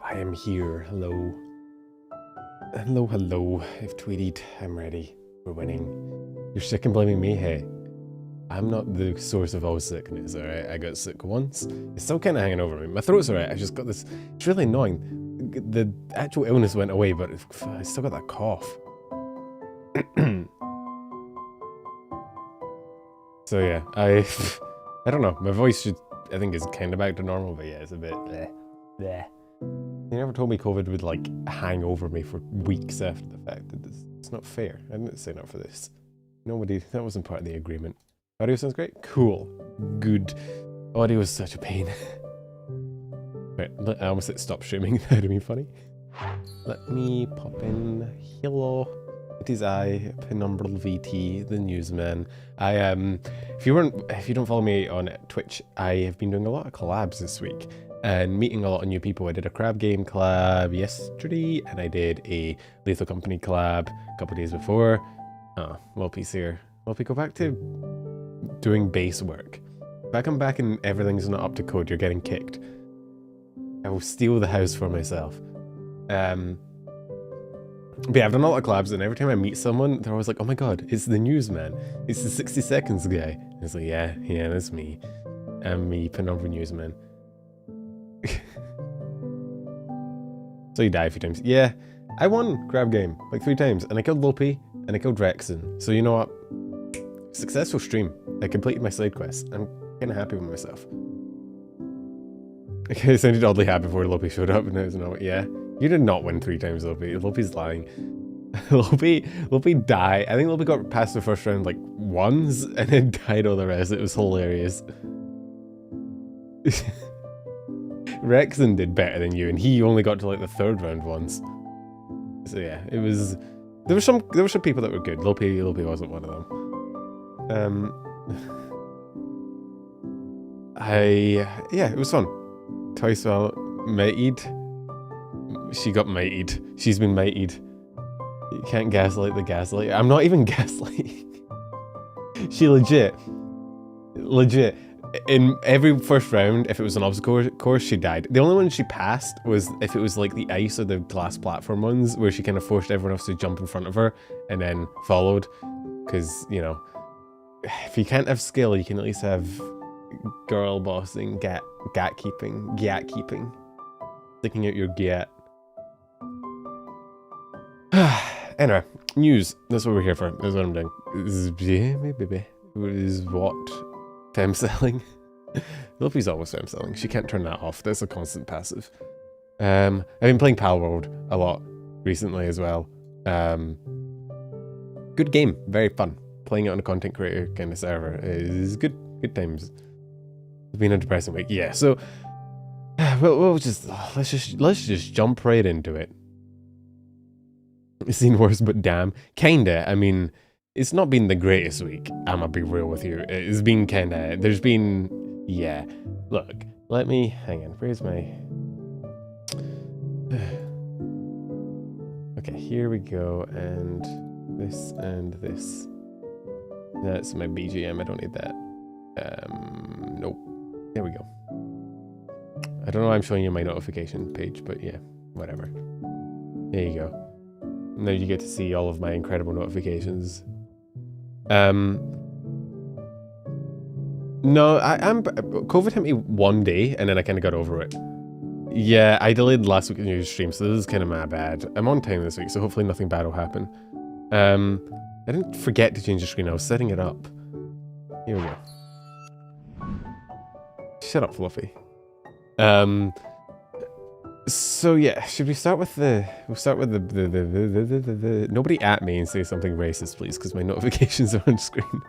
I am here. Hello. Hello, hello. I've tweeted. I'm ready. We're winning. You're sick and blaming me? Hey. I'm not the source of all sickness, alright? I got sick once. It's still kind of hanging over me. My throat's alright. I just got this... It's really annoying. The actual illness went away, but I still got that cough. So yeah, I don't know. My voice should... I think is kind of back to normal, but yeah, it's a bit... bleh. They never told me COVID would, like, hang over me for weeks after the fact. It's not fair. I didn't sign up for this. Nobody... That wasn't part of the agreement. Audio sounds great? Cool. Good. Audio is such a pain. Right, I almost hit stop streaming. That would have been funny. Let me pop in. Hello. It is I, Penumbral VT, the newsman. If you don't follow me on Twitch, I have been doing a lot of collabs this week and meeting a lot of new people. I did a crab game collab yesterday, and I did a Lethal Company collab a couple of days before. Oh, Lopi's here. Lopi, go back to doing base work. If I come back and everything's not up to code, you're getting kicked. I will steal the house for myself. But yeah, I've done a lot of collabs, and every time I meet someone, they're always like, oh my god, it's the newsman. It's the 60 seconds guy. And it's like, yeah, that's me. I'm me, Penumbra Newsman. So you die a few times. Yeah, I won crab game, like 3 times, and I killed Lopi, and I killed Rexon. So you know what? Successful stream. I completed my side quest. I'm kind of happy with myself. Okay, I sounded oddly happy before Lopi showed up, and it was no, yeah. You did not win 3 times, Lopi. Lopi's lying. Lopi died. I think Lopi got past the first round like once, and then died all the rest. It was hilarious. Rexon did better than you, and he only got to like the 3rd round once. So yeah, it was. There were some people that were good. Lopi wasn't one of them. Yeah, it was fun. Twice well, mated. She got mated. She's been mated. You can't gaslight the gaslight. I'm not even gaslighting. She legit. In every first round, if it was an obstacle course, she died. The only one she passed was if it was like the ice or the glass platform ones, where she kind of forced everyone else to jump in front of her and then followed. Because, you know, if you can't have skill, you can at least have girl bossing, gat keeping, sticking out your gat. Anyway, news. That's what we're here for. That's what I'm doing. Is what? Femme selling? Lopi's always femme selling. She can't turn that off. That's a constant passive. I've been playing Palworld a lot recently as well. Good game. Very fun. Playing it on a content creator kind of server is good. Good times. It's been a depressing week. Yeah, so we'll just let's just jump right into it. It's seen worse, but damn. Kinda. I mean, it's not been the greatest week. I'm gonna be real with you. It's been kinda... There's been... Yeah. Look, let me... Hang on. Where's my... Okay, here we go. And this and this. That's my BGM. I don't need that. Nope. There we go. I don't know why I'm showing you my notification page, but yeah. Whatever. There you go. Now you get to see all of my incredible notifications. No, COVID hit me one day, and then I kind of got over it. Yeah, I delayed last week's news stream, so this is kind of my bad. I'm on time this week, so hopefully nothing bad will happen. I didn't forget to change the screen. I was setting it up. Here we go. Shut up, Fluffy. So yeah, should we start with the... We'll start with the nobody at me and say something racist, please, because my notifications are on screen.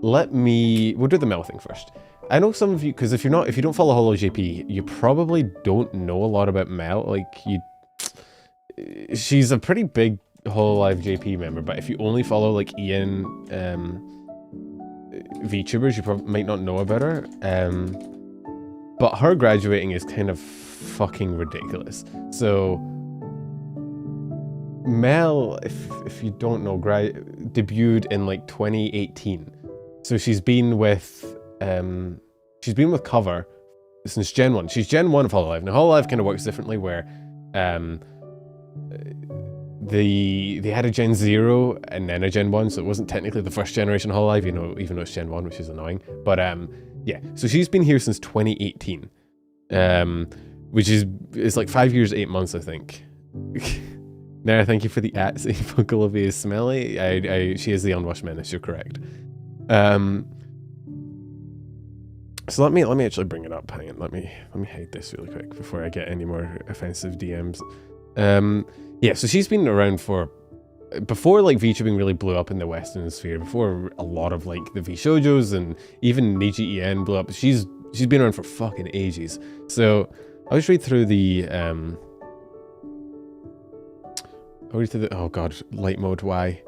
We'll do the Mel thing first. I know some of you, because if you don't follow HoloJP, you probably don't know a lot about Mel. Like, she's a pretty big hololive JP member, but if you only follow, like, Ian, VTubers, you probably might not know about her. But her graduating is kind of fucking ridiculous. So, Mel, if you don't know, debuted in like 2018. So she's been with Cover since Gen 1. She's Gen 1 of Hololive. Now, Hololive kind of works differently where they had a Gen 0 and then a Gen 1, so it wasn't technically the first generation Hololive, you know, even though it's Gen 1, which is annoying. But yeah, so she's been here since 2018, which is, it's like 5 years, 8 months, I think. Now, thank you for the at saying Funkalivia is smelly. She is the unwashed menace, you're correct. So let me actually bring it up. Hang on, let me hide this really quick before I get any more offensive DMs. Yeah, so she's been around for before like VTubing really blew up in the Western sphere. Before a lot of like the vshojos and even Niji blew up. She's been around for fucking ages. So I'll just read through the oh god, light mode. Why?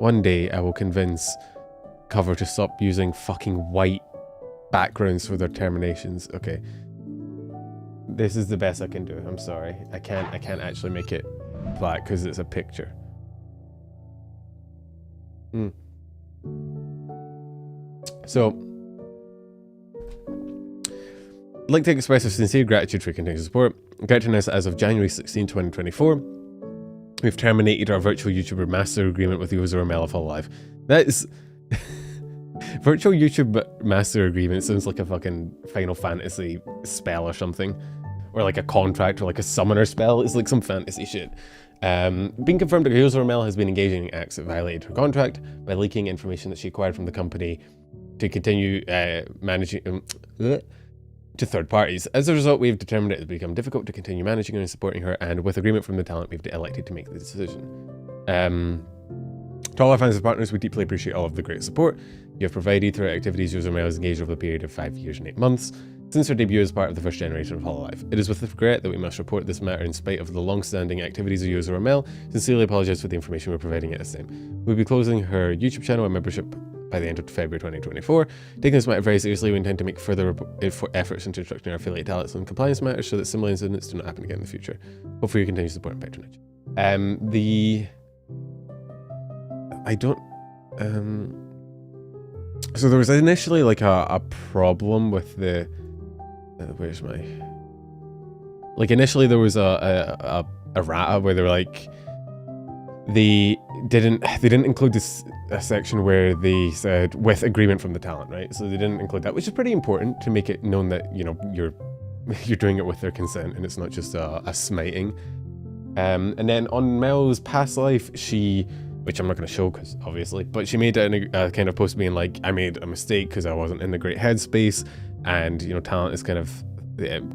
One day I will convince Cover to stop using fucking white backgrounds for their terminations. Okay, this is the best I can do. I'm sorry, I can't actually make it black because it's a picture. So I'd like to express a sincere gratitude for your continued support. Gratitude as of January 16, 2024, we've terminated our virtual YouTuber master agreement with Yozora Mel of Hololive. That is virtual YouTube master agreement sounds like a fucking Final Fantasy spell or something. Or like a contract or like a summoner spell. It's like some fantasy shit. Being confirmed that Yozora Mel has been engaging in acts that violated her contract by leaking information that she acquired from the company to continue managing to third parties. As a result, we've determined it has become difficult to continue managing and supporting her, and with agreement from the talent, we've elected to make the decision. To all our fans and partners, we deeply appreciate all of the great support you have provided through activities Yozora Mel has engaged over the period of 5 years and 8 months since her debut as part of the first generation of Hololive. It is with regret that we must report this matter in spite of the long-standing activities of Yozora Mel. Sincerely apologize for the information we're providing at this time. We'll be closing her YouTube channel and membership by the end of February 2024. Taking this matter very seriously, we intend to make further efforts into instructing our affiliate talents on compliance matters so that similar incidents do not happen again in the future. Hope for your continued support and patronage. So there was initially like a problem with the where's my, like initially there was a errata where they were like they didn't include a section where they said with agreement from the talent, right? So they didn't include that, which is pretty important to make it known that, you know, you're doing it with their consent and it's not just a smiting. And then on Mel's past life, she, which I'm not going to show because obviously, but she made a kind of post being like, I made a mistake because I wasn't in the great headspace, and you know, talent is kind of,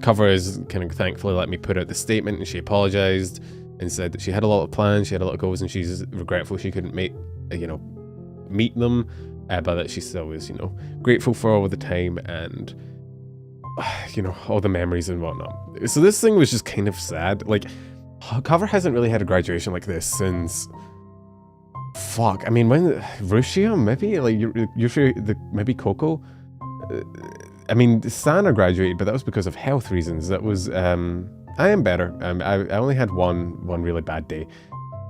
Cover is kind of thankfully let me put out the statement, and she apologized and said that she had a lot of plans, she had a lot of goals, and she's regretful she couldn't meet them, but that she still was, you know, grateful for all of the time and you know, all the memories and whatnot. So this thing was just kind of sad. Like, Cover hasn't really had a graduation like this since, fuck, I mean, when Rushia, maybe, like, you're sure, maybe Coco? I mean, Sana graduated, but that was because of health reasons. That was, I am better. I only had one really bad day.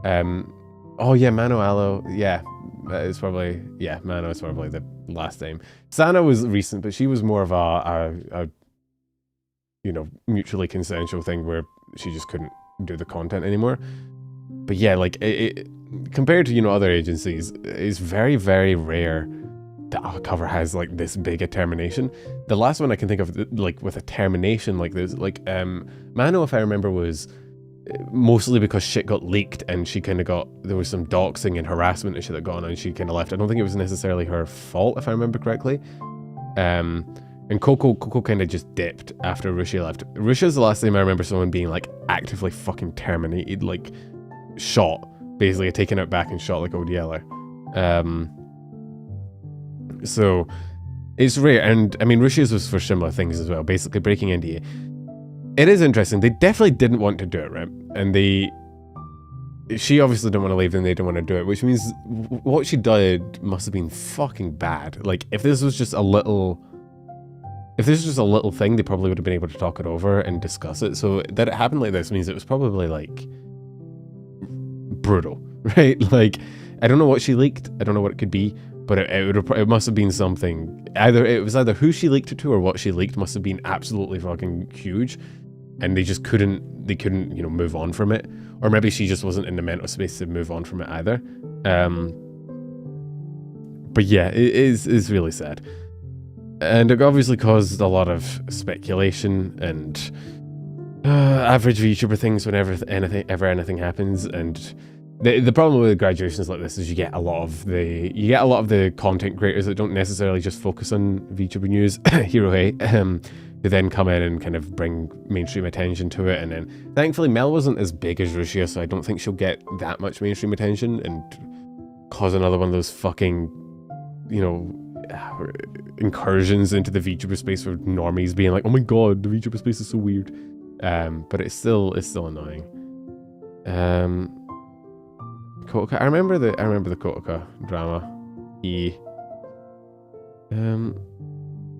Oh yeah, Mano Aloe, yeah, it's probably, yeah, Mano is probably the last time. Sana was recent, but she was more of a you know, mutually consensual thing where she just couldn't do the content anymore. But yeah, like, compared to, you know, other agencies, it's very, very rare that Cover has like this big a termination. The last one I can think of, like, with a termination like this, like, Mano, if I remember, was mostly because shit got leaked and she kind of got, there was some doxing and harassment and shit that got on and she kind of left. I don't think it was necessarily her fault, if I remember correctly. And Coco kind of just dipped after Rushia left. Rushia's the last time I remember someone being like actively fucking terminated, like shot, basically taken out back and shot like Old Yeller. So it's rare, and I mean, Rushia's was for similar things as well, basically breaking NDA. It is interesting, they definitely didn't want to do it, right? And she obviously didn't want to leave and they didn't want to do it, which means what she did must have been fucking bad. Like, if this was just a little thing, they probably would have been able to talk it over and discuss it. So that it happened like this means it was probably like brutal, right? Like, I don't know what she leaked, I don't know what it could be, but it must have been something. It was either who she leaked it to or what she leaked must have been absolutely fucking huge, and they just couldn't move on from it, or maybe she just wasn't in the mental space to move on from it either. But yeah, it is really sad, and it obviously caused a lot of speculation and average VTuber things whenever anything happens. And the problem with graduations like this is you get a lot of the content creators that don't necessarily just focus on VTuber news, Hirohei, who then come in and kind of bring mainstream attention to it. And then thankfully Mel wasn't as big as Rushia, so I don't think she'll get that much mainstream attention and cause another one of those fucking, incursions into the VTuber space where normies being like, oh my god, the VTuber space is so weird. But it's still annoying. Kotoka, I remember the Kotoka drama.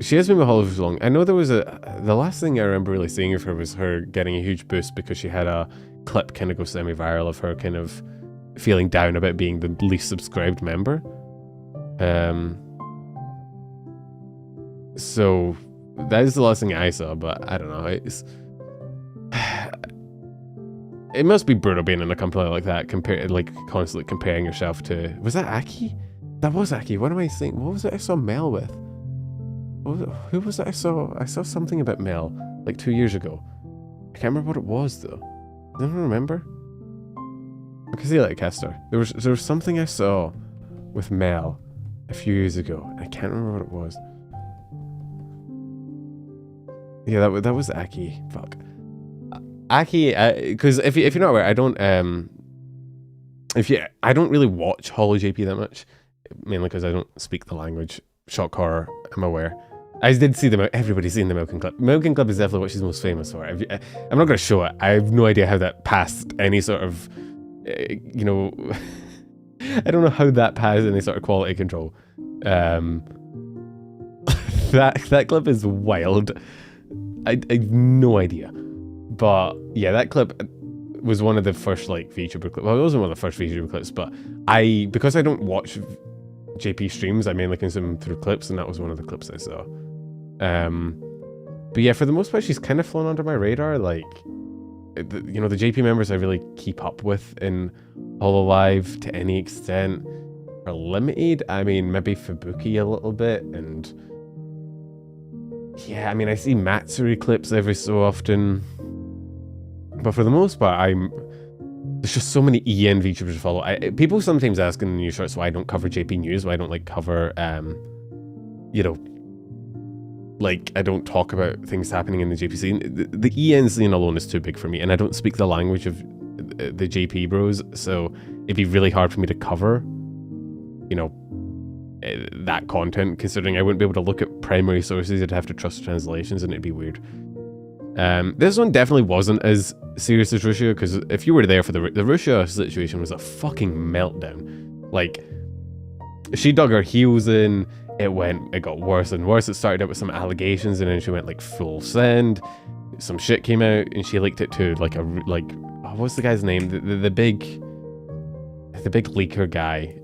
She has been with Hololive for long. I know there was the last thing I remember really seeing of her was her getting a huge boost because she had a clip kind of go semi-viral of her kind of feeling down about being the least subscribed member. So that is the last thing I saw, but I don't know. It must be brutal being in a company like that, constantly comparing yourself to. Was that Aki? That was Aki. What am I saying? What was it I saw Mel with? Who was it I saw? I saw something about Mel like 2 years ago. I can't remember what it was though. Does anyone remember? I can see like Kester. There was something I saw with Mel a few years ago. And I can't remember what it was. Yeah, that was Aki. Fuck. Aki, because if you're not aware, I don't really watch HoloJP that much, mainly because I don't speak the language. Shock horror, I'm aware. I did see everybody's seen the Milking Clip. Milking Clip is definitely what she's most famous for. I'm not going to show it. I have no idea how that passed any sort of, I don't know how that passed any sort of quality control. That clip is wild. I have no idea. But yeah, that clip was one of the first VTuber clips. Well, it wasn't one of the first VTuber clips, but because I don't watch JP streams, I mainly consume them through clips, and that was one of the clips I saw. But yeah, for the most part, she's kind of flown under my radar. The JP members I really keep up with in Hololive to any extent are limited. I mean, maybe Fubuki a little bit, and yeah, I mean, I see Matsuri clips every so often. But for the most part, there's just so many EN VTubers to follow. People sometimes ask in the news shorts why I don't cover JP news, why I don't cover, I don't talk about things happening in the JP scene. The EN scene alone is too big for me, and I don't speak the language of the JP bros, so it'd be really hard for me to cover, that content, considering I wouldn't be able to look at primary sources. I'd have to trust translations, and it'd be weird. This one definitely wasn't as serious as Rushia, because if you were there for the Rushia situation was a fucking meltdown. She dug her heels in, it got worse and worse. It started out with some allegations, and then she went full send. Some shit came out, and she leaked it to what's the guy's name? The big leaker guy.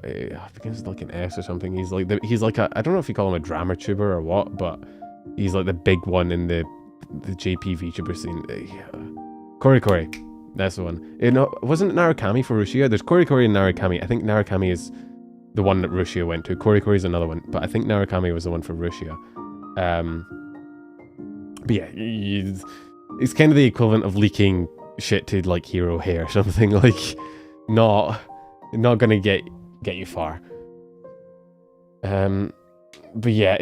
It begins with an S or something. He's I don't know if you call him a drama tuber or what, but he's the big one in the JP VTuber scene. Korikori, that's the one. Wasn't it Narukami for Rushia? There's Korikori and Narukami. I think Narukami is the one that Rushia went to. Korikori is another one, but I think Narukami was the one for Rushia. But yeah, it's kind of the equivalent of leaking shit to Hero Hair or something. Not gonna get you far. But yeah,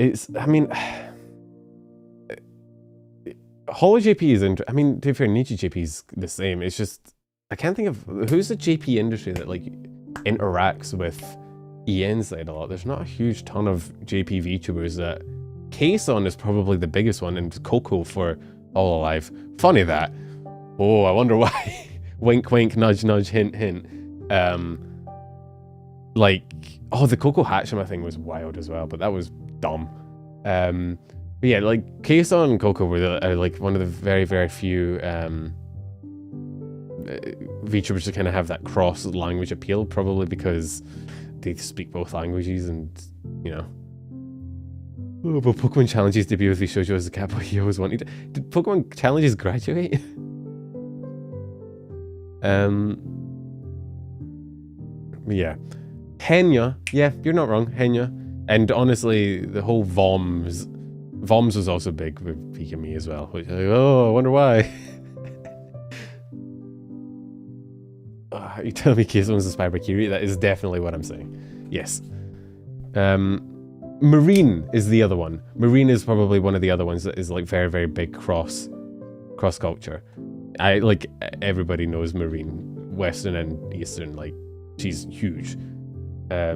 HoloJP is to be fair, NijiJP is the same. It's just, I can't think of, who's the JP industry that interacts with EN side a lot. There's not a huge ton of JP VTubers. That Kason is probably the biggest one, and Coco for Hololive. Funny that. Oh, I wonder why. Wink wink, nudge nudge, hint hint. The Coco Hatchima thing was wild as well, but that was dumb. But yeah, Kason and Coco were one of the very, very few VTubers to kind of have that cross-language appeal, probably because they speak both languages and, you know. Oh, but Pokemon Challenges debut with vshojo as a capo he always wanted. Did Pokemon Challenges graduate? Yeah. Henya. Yeah, you're not wrong. Henya. And honestly, the whole Voms was also big with Hizuki Miu as well. Which, like, oh, I wonder why. You tell me Keizo was inspired by Kiri? That is definitely what I'm saying. Yes. Marine is the other one. Marine is probably one of the other ones that is like very, very big cross culture. Like everybody knows Marine, Western and Eastern. Like she's huge. I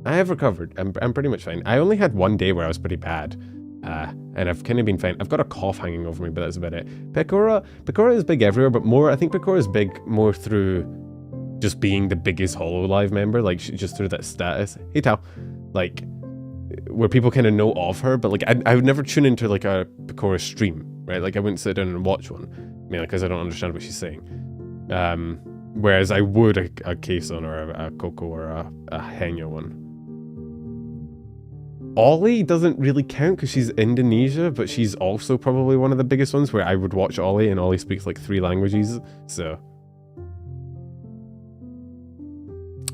have recovered. I'm pretty much fine. I only had one day where I was pretty bad, and I've kind of been fine. I've got a cough hanging over me, but that's about it. Pekora is big everywhere, but more. I think Pekora is big more through just being the biggest hololive member, like just through that status. Hey Tao. Like, where people kind of know of her, but like, I would never tune into like a Pekora stream, right? Like, I wouldn't sit down and watch one, mainly because I don't understand what she's saying. Whereas I would a Keisun or a Coco or a Henya one. Ollie doesn't really count because she's Indonesia, but she's also probably one of the biggest ones where I would watch Ollie, and Ollie speaks like 3 languages, so.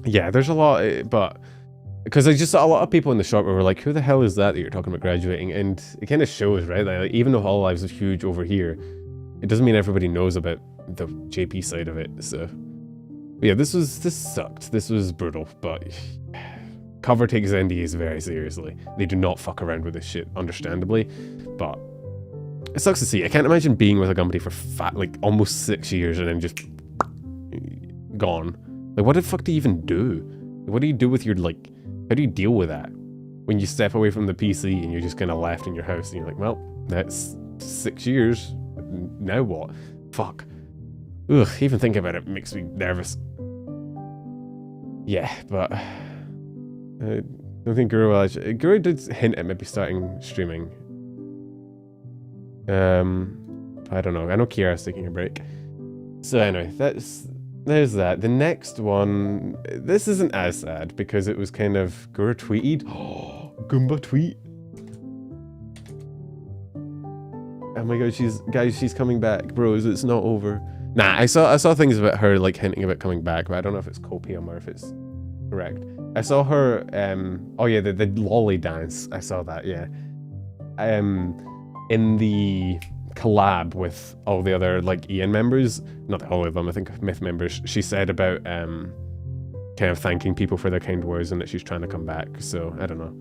Yeah, there's a lot, but because I just saw a lot of people in the shop where were like, who the hell is that you're talking about graduating? And it kind of shows, right? Like, even though Hololive is huge over here, it doesn't mean everybody knows about the JP side of it. So, yeah, this sucked. This was brutal, but Cover takes NDAs very seriously. They do not fuck around with this shit, understandably, but it sucks to see. I can't imagine being with a company for like almost 6 years and then just gone. Like, what the fuck do you even do? What do you do with your, like, how do you deal with that? When you step away from the PC and you're just kind of left in your house and you're like, well, that's 6 years. Now what? Fuck. Ugh, even thinking about it makes me nervous. Yeah, but I don't think Guru will actually... Guru did hint at maybe starting streaming. I don't know. I know Kiara's taking a break. So anyway, there's that. The next one, this isn't as sad because it was kind of Guru tweeted. Oh, Goomba tweet. Oh my god, she's coming back, bros. It's not over. Nah, I saw things about her like hinting about coming back, but I don't know if it's copium or if it's correct. I saw her. Oh yeah, the lolly dance. I saw that. Yeah. In the collab with all the other like Ian members, not all of them, I think Myth members, she said about kind of thanking people for their kind words and that she's trying to come back. So I don't know.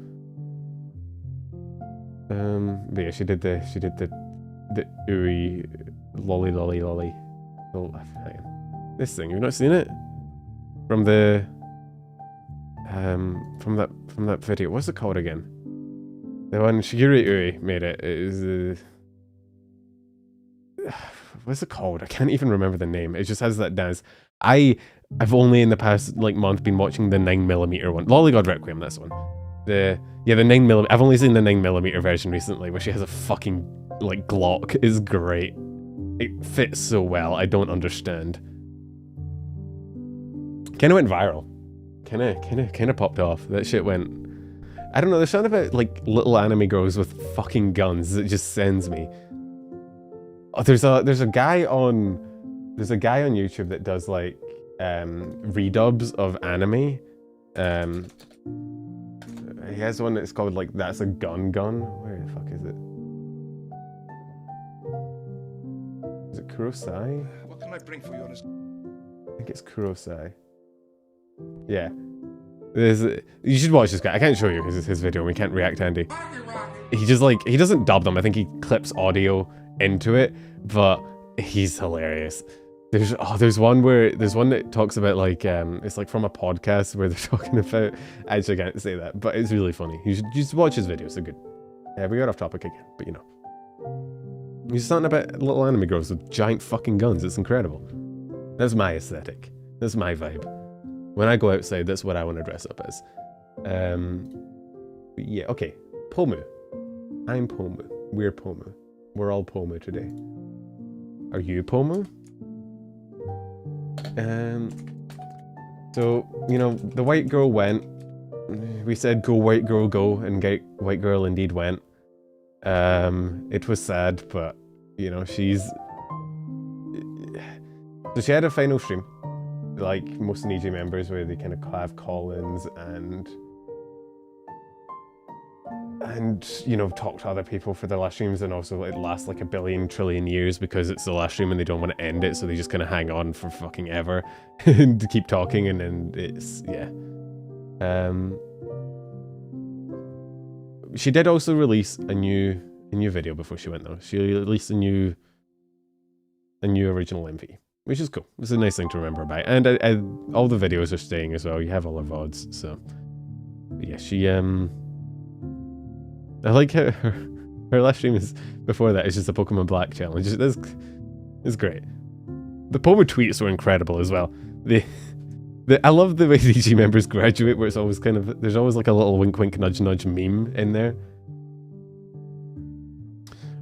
But yeah, she did the ooey lolly. Oh, this thing, you've not seen it? From the from that video. What's it called again? The one Shigeru Ui made it. It is what's it called? I can't even remember the name. It just has that dance. I've only in the past like month been watching the 9mm one. Lollygod Requiem, that's the one. The 9mm. I've only seen the 9mm version recently, where she has a fucking like Glock. Is great. It fits so well. I don't understand. Kind of went viral. Kind of popped off. That shit went. I don't know. There's something about like little anime girls with fucking guns that just sends me. Oh, there's a guy on YouTube that does like redubs of anime. He has one that's called like That's a Gun. Where the fuck is it? Is it Kurosai? What can I bring for you on this? I think it's Kurosai. Yeah. You should watch this guy. I can't show you because it's his video and we can't react to Andy. He just like, he doesn't dub them. I think he clips audio into it, but he's hilarious. There's one that talks about like, it's like from a podcast where they're talking about, actually I can't say that, but it's really funny. You should just watch his videos, they're good. Yeah, we got off topic again, but you know. He's something about little anime girls with giant fucking guns. It's incredible. That's my aesthetic. That's my vibe. When I go outside, that's what I want to dress up as. Yeah, okay. Pomu. I'm Pomu. We're Pomu. We're all Pomu today. Are you Pomu? So, you know, the white girl went. We said go white girl go, and white girl indeed went. It was sad, but, you know, she's... So she had a final stream, like most Niji members, where they kind of have call-ins and you know, talk to other people for their live streams, and also it lasts like 1 billion trillion years because it's the last stream and they don't want to end it, so they just kind of hang on for fucking ever and keep talking, and then it's, yeah. She did also release a new video before she went though. She released a new original MV, which is cool. It's a nice thing to remember about, and all the videos are staying as well. You have all her VODs, so but yeah, she I like how her live stream is before that. It's just a Pokemon Black challenge. It's great. The Pomu tweets were incredible as well. I love the way DG members graduate, where it's always kind of, there's always like a little wink wink nudge nudge meme in there.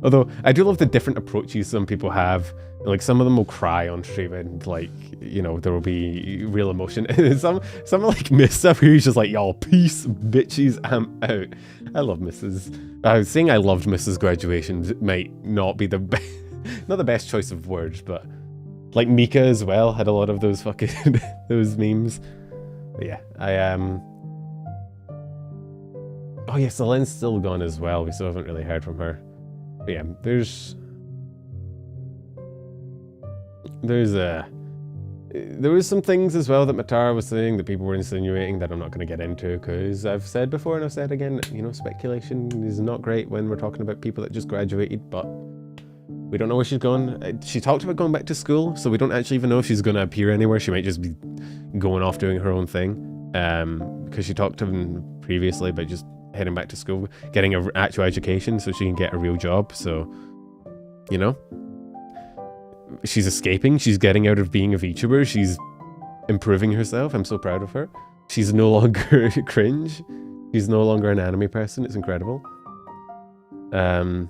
Although I do love the different approaches some people have. Like some of them will cry on stream, and like, you know, there will be real emotion. And some like Miss stuff where he's just like, y'all, peace, bitches, I'm out. I love Mrs. I was saying I loved Mrs. Graduation. It might not be the best, not the best choice of words, but like Mika as well had a lot of those fucking those memes. But yeah, oh yeah, Celine's still gone as well. We still haven't really heard from her. But yeah, there was some things as well that Matara was saying that people were insinuating that I'm not going to get into, because I've said before and I've said again, you know, speculation is not great when we're talking about people that just graduated, but we don't know where she's gone. She talked about going back to school, so we don't actually even know if she's going to appear anywhere. She might just be going off doing her own thing, because she talked to him previously about just heading back to school, getting an actual education so she can get a real job. So, you know, she's escaping. She's getting out of being a VTuber. She's improving herself. I'm so proud of her. She's no longer cringe. She's no longer an anime person. It's incredible. I'm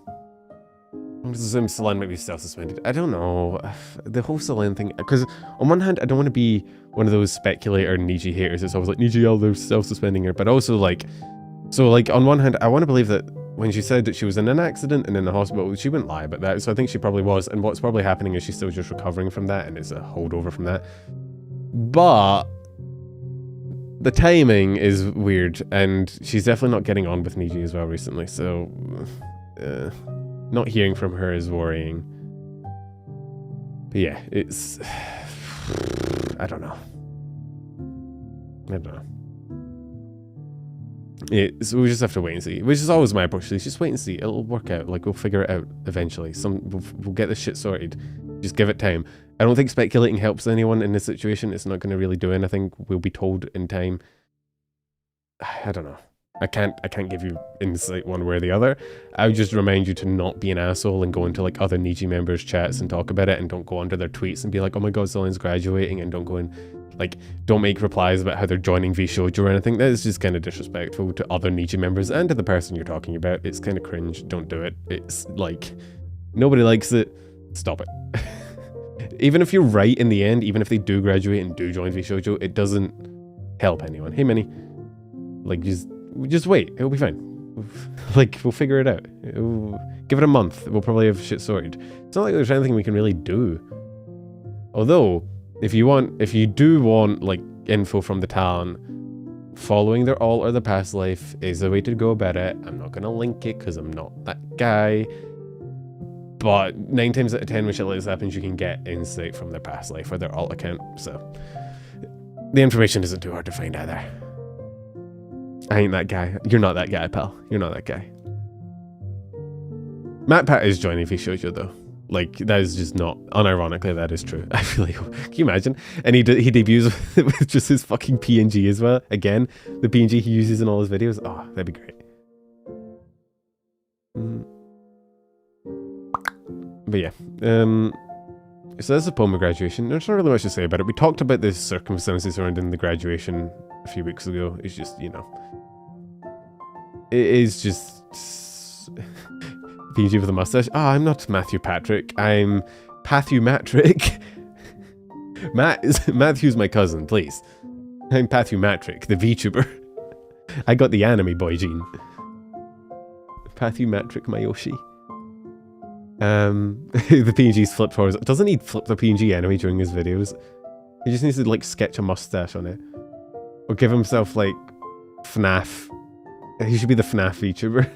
just assuming Celine might be self-suspended. I don't know. The whole Celine thing, because on one hand, I don't want to be one of those speculator Niji haters. It's always like, Niji, oh, they're self-suspending her. But also like, so like on one hand, I want to believe that when she said that she was in an accident and in the hospital, she wouldn't lie about that. So I think she probably was. And what's probably happening is she's still just recovering from that, and it's a holdover from that. But the timing is weird, and she's definitely not getting on with Niji as well recently. So not hearing from her is worrying. But yeah, it's... I don't know. So we just have to wait and see, which is always my approach. Just wait and see. It'll work out. Like, we'll figure it out eventually. We'll get this shit sorted. Just give it time. I don't think speculating helps anyone in this situation. It's not going to really do anything. We'll be told in time. I don't know. I can't give you insight one way or the other. I would just remind you to not be an asshole and go into like other Niji members' chats and talk about it, and don't go under their tweets and be like, oh my god, Celine's graduating, and don't go in, like, don't make replies about how they're joining vshojo or anything. That is just kind of disrespectful to other Niji members and to the person you're talking about. It's kind of cringe. Don't do it. It's like, nobody likes it. Stop it. Even if you're right in the end, even if they do graduate and do join vshojo, it doesn't help anyone. Hey, Minnie. Like, just wait. It'll be fine. Like, we'll figure it out. Give it a month. We'll probably have shit sorted. It's not like there's anything we can really do. Although, if you do want, like, info from the talent, following their alt or the past life is the way to go about it. I'm not going to link it because I'm not that guy. But 9 times out of 10 when shit like this happens, you can get insight from their past life or their alt account. So, the information isn't too hard to find either. I ain't that guy. You're not that guy, pal. You're not that guy. MatPat is joining vshojo though. Like, that is just not... Unironically, that is true. I feel like... Can you imagine? And he debuts with just his fucking PNG as well. Again, the PNG he uses in all his videos. Oh, that'd be great. But yeah. So that's the Pomu graduation. There's not really much to say about it. We talked about the circumstances surrounding the graduation a few weeks ago. It's just, you know... It is just... PG with a mustache. Oh, I'm not Matthew Patrick. I'm Patthew Matrick. Matthew's my cousin, please. I'm Pathumatric, the VTuber. I got the anime boy gene. Pathumatric Mayoshi. The PNG's flipped forward. Doesn't he flip the PNG anime during his videos? He just needs to like sketch a mustache on it. Or give himself like FNAF. He should be the FNAF VTuber.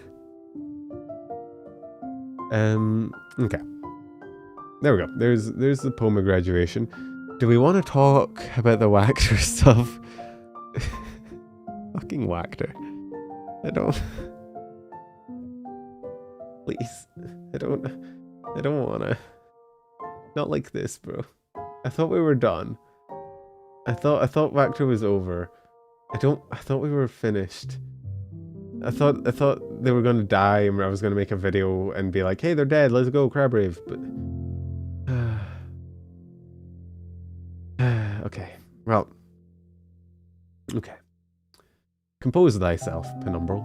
Okay. There we go. There's the Pomu Graduation. Do we want to talk about the Wactor stuff? Fucking Wactor. I don't... Please. I don't wanna. Not like this, bro. I thought we were done. I thought Wactor was over. I thought we were finished. I thought they were gonna die and I was gonna make a video and be like, hey, they're dead, let's go, Crab Rave, but... okay. Well. Okay. Compose thyself, penumbral.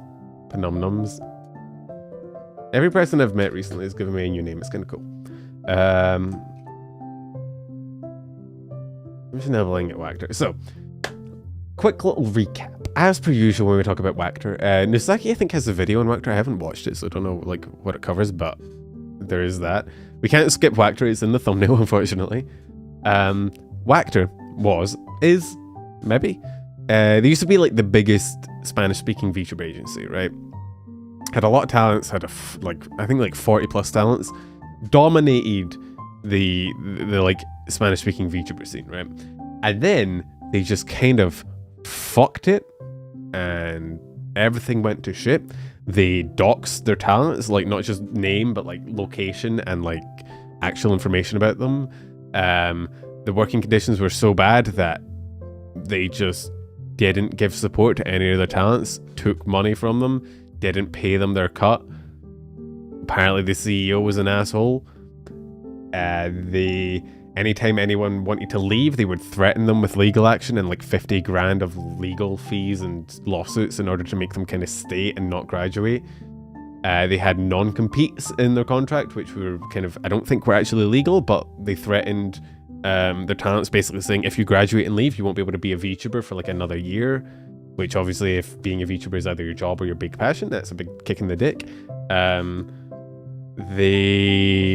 Penumnums. Every person I've met recently has given me a new name, it's kinda cool. I'm just nibbling at Wactor. So, quick little recap. As per usual when we talk about Wactor, Nusaki I think has a video on Wactor. I haven't watched it, so I don't know like what it covers, but there is that. We can't skip Wactor, it's in the thumbnail, unfortunately. Wactor is, maybe. They used to be like the biggest Spanish-speaking VTuber agency, right? Had a lot of talents, had I think like 40 plus talents, dominated the like Spanish-speaking VTuber scene, right? And then they just kind of fucked it and everything went to shit. They doxed their talents, like not just name but like location and like actual information about them. The working conditions were so bad that they just didn't give support to any of their talents, took money from them, didn't pay them their cut. Apparently the CEO was an asshole. Anytime anyone wanted to leave, they would threaten them with legal action and like 50 grand of legal fees and lawsuits in order to make them kind of stay and not graduate. They had non-competes in their contract, which were kind of, I don't think were actually legal, but they threatened their talents, basically saying if you graduate and leave, you won't be able to be a VTuber for like another year, which obviously if being a VTuber is either your job or your big passion, that's a big kick in the dick.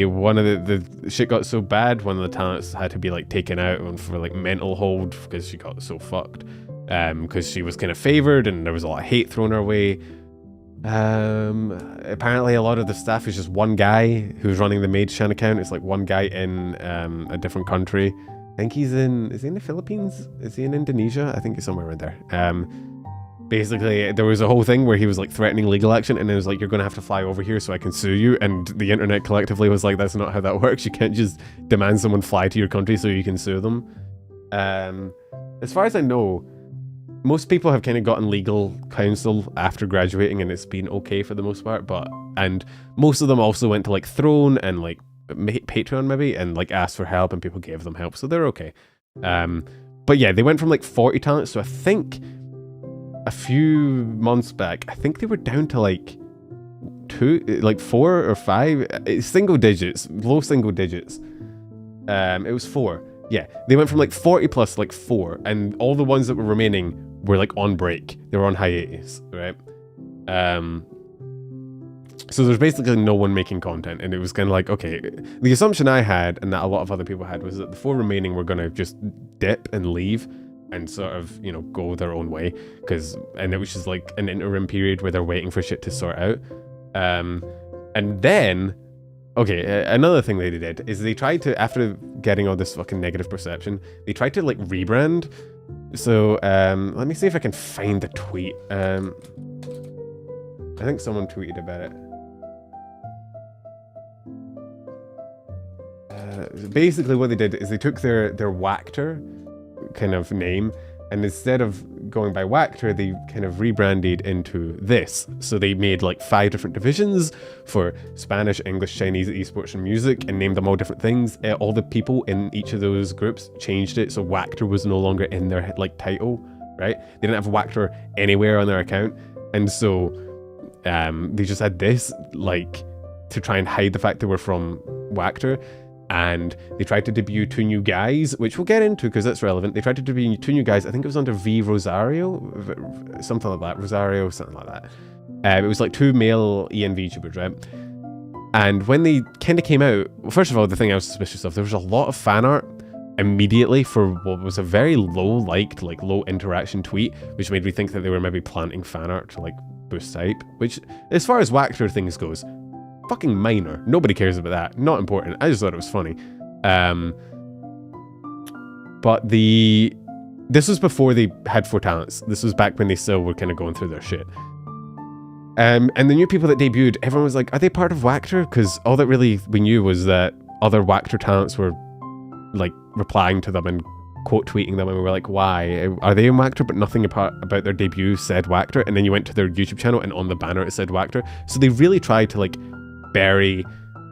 One of the shit got so bad, one of the talents had to be like taken out for like mental hold because she got so fucked. Because she was kind of favored and there was a lot of hate thrown her way. Apparently a lot of the staff is just one guy who's running the Maid-chan account. It's like one guy in a different country. I think is he in the Philippines? Is he in Indonesia? I think he's somewhere around there. Basically, there was a whole thing where he was like threatening legal action and it was like, you're going to have to fly over here so I can sue you. And the internet collectively was like, that's not how that works. You can't just demand someone fly to your country so you can sue them. As far as I know, most people have kind of gotten legal counsel after graduating and it's been okay for the most part. And most of them also went to like Throne and like Patreon maybe and like asked for help and people gave them help. So they're okay. But yeah, they went from like 40 talents. So I think a few months back, I think they were down to like 4 or 5, single digits, low single digits. It was 4. Yeah, they went from like 40 plus like 4, and all the ones that were remaining were like on break. They were on hiatus, right? So there's basically no one making content, and it was kind of like, okay, the assumption I had, and that a lot of other people had, was that the 4 remaining were going to just dip and leave, and sort of, you know, go their own way, and it was just like an interim period where they're waiting for shit to sort out. And then, okay, another thing they did is they tried to, after getting all this fucking negative perception, they tried to like rebrand. So, let me see if I can find the tweet. I think someone tweeted about it. Basically what they did is they took their Wactor kind of name, and instead of going by Wactor, they kind of rebranded into this. So they made like 5 different divisions for Spanish, English, Chinese, esports, and music, and named them all different things. All the people in each of those groups changed it, so Wactor was no longer in their like title, right? They didn't have Wactor anywhere on their account, and so they just had this like to try and hide the fact they were from Wactor. and they tried to debut 2 new guys, which we'll get into because that's relevant. They tried to debut 2 new guys. I think it was under Rosario, something like that. Rosario, something like that. It was like 2 male EN VTubers, right? And when they kind of came out, well, first of all, the thing I was suspicious of, there was a lot of fan art immediately for what was a very low-liked, like low-interaction tweet, which made me think that they were maybe planting fan art to like boost hype, which, as far as Wactor things goes, fucking minor. Nobody cares about that. Not important. I just thought it was funny. But this was before they had 4 talents. This was back when they still were kind of going through their shit. And the new people that debuted, everyone was like, are they part of Wactor? Because all that really we knew was that other Wactor talents were like replying to them and quote tweeting them, and we were like, why? Are they in Wactor? But nothing about their debut said Wactor. And then you went to their YouTube channel and on the banner it said Wactor. So they really tried to like bury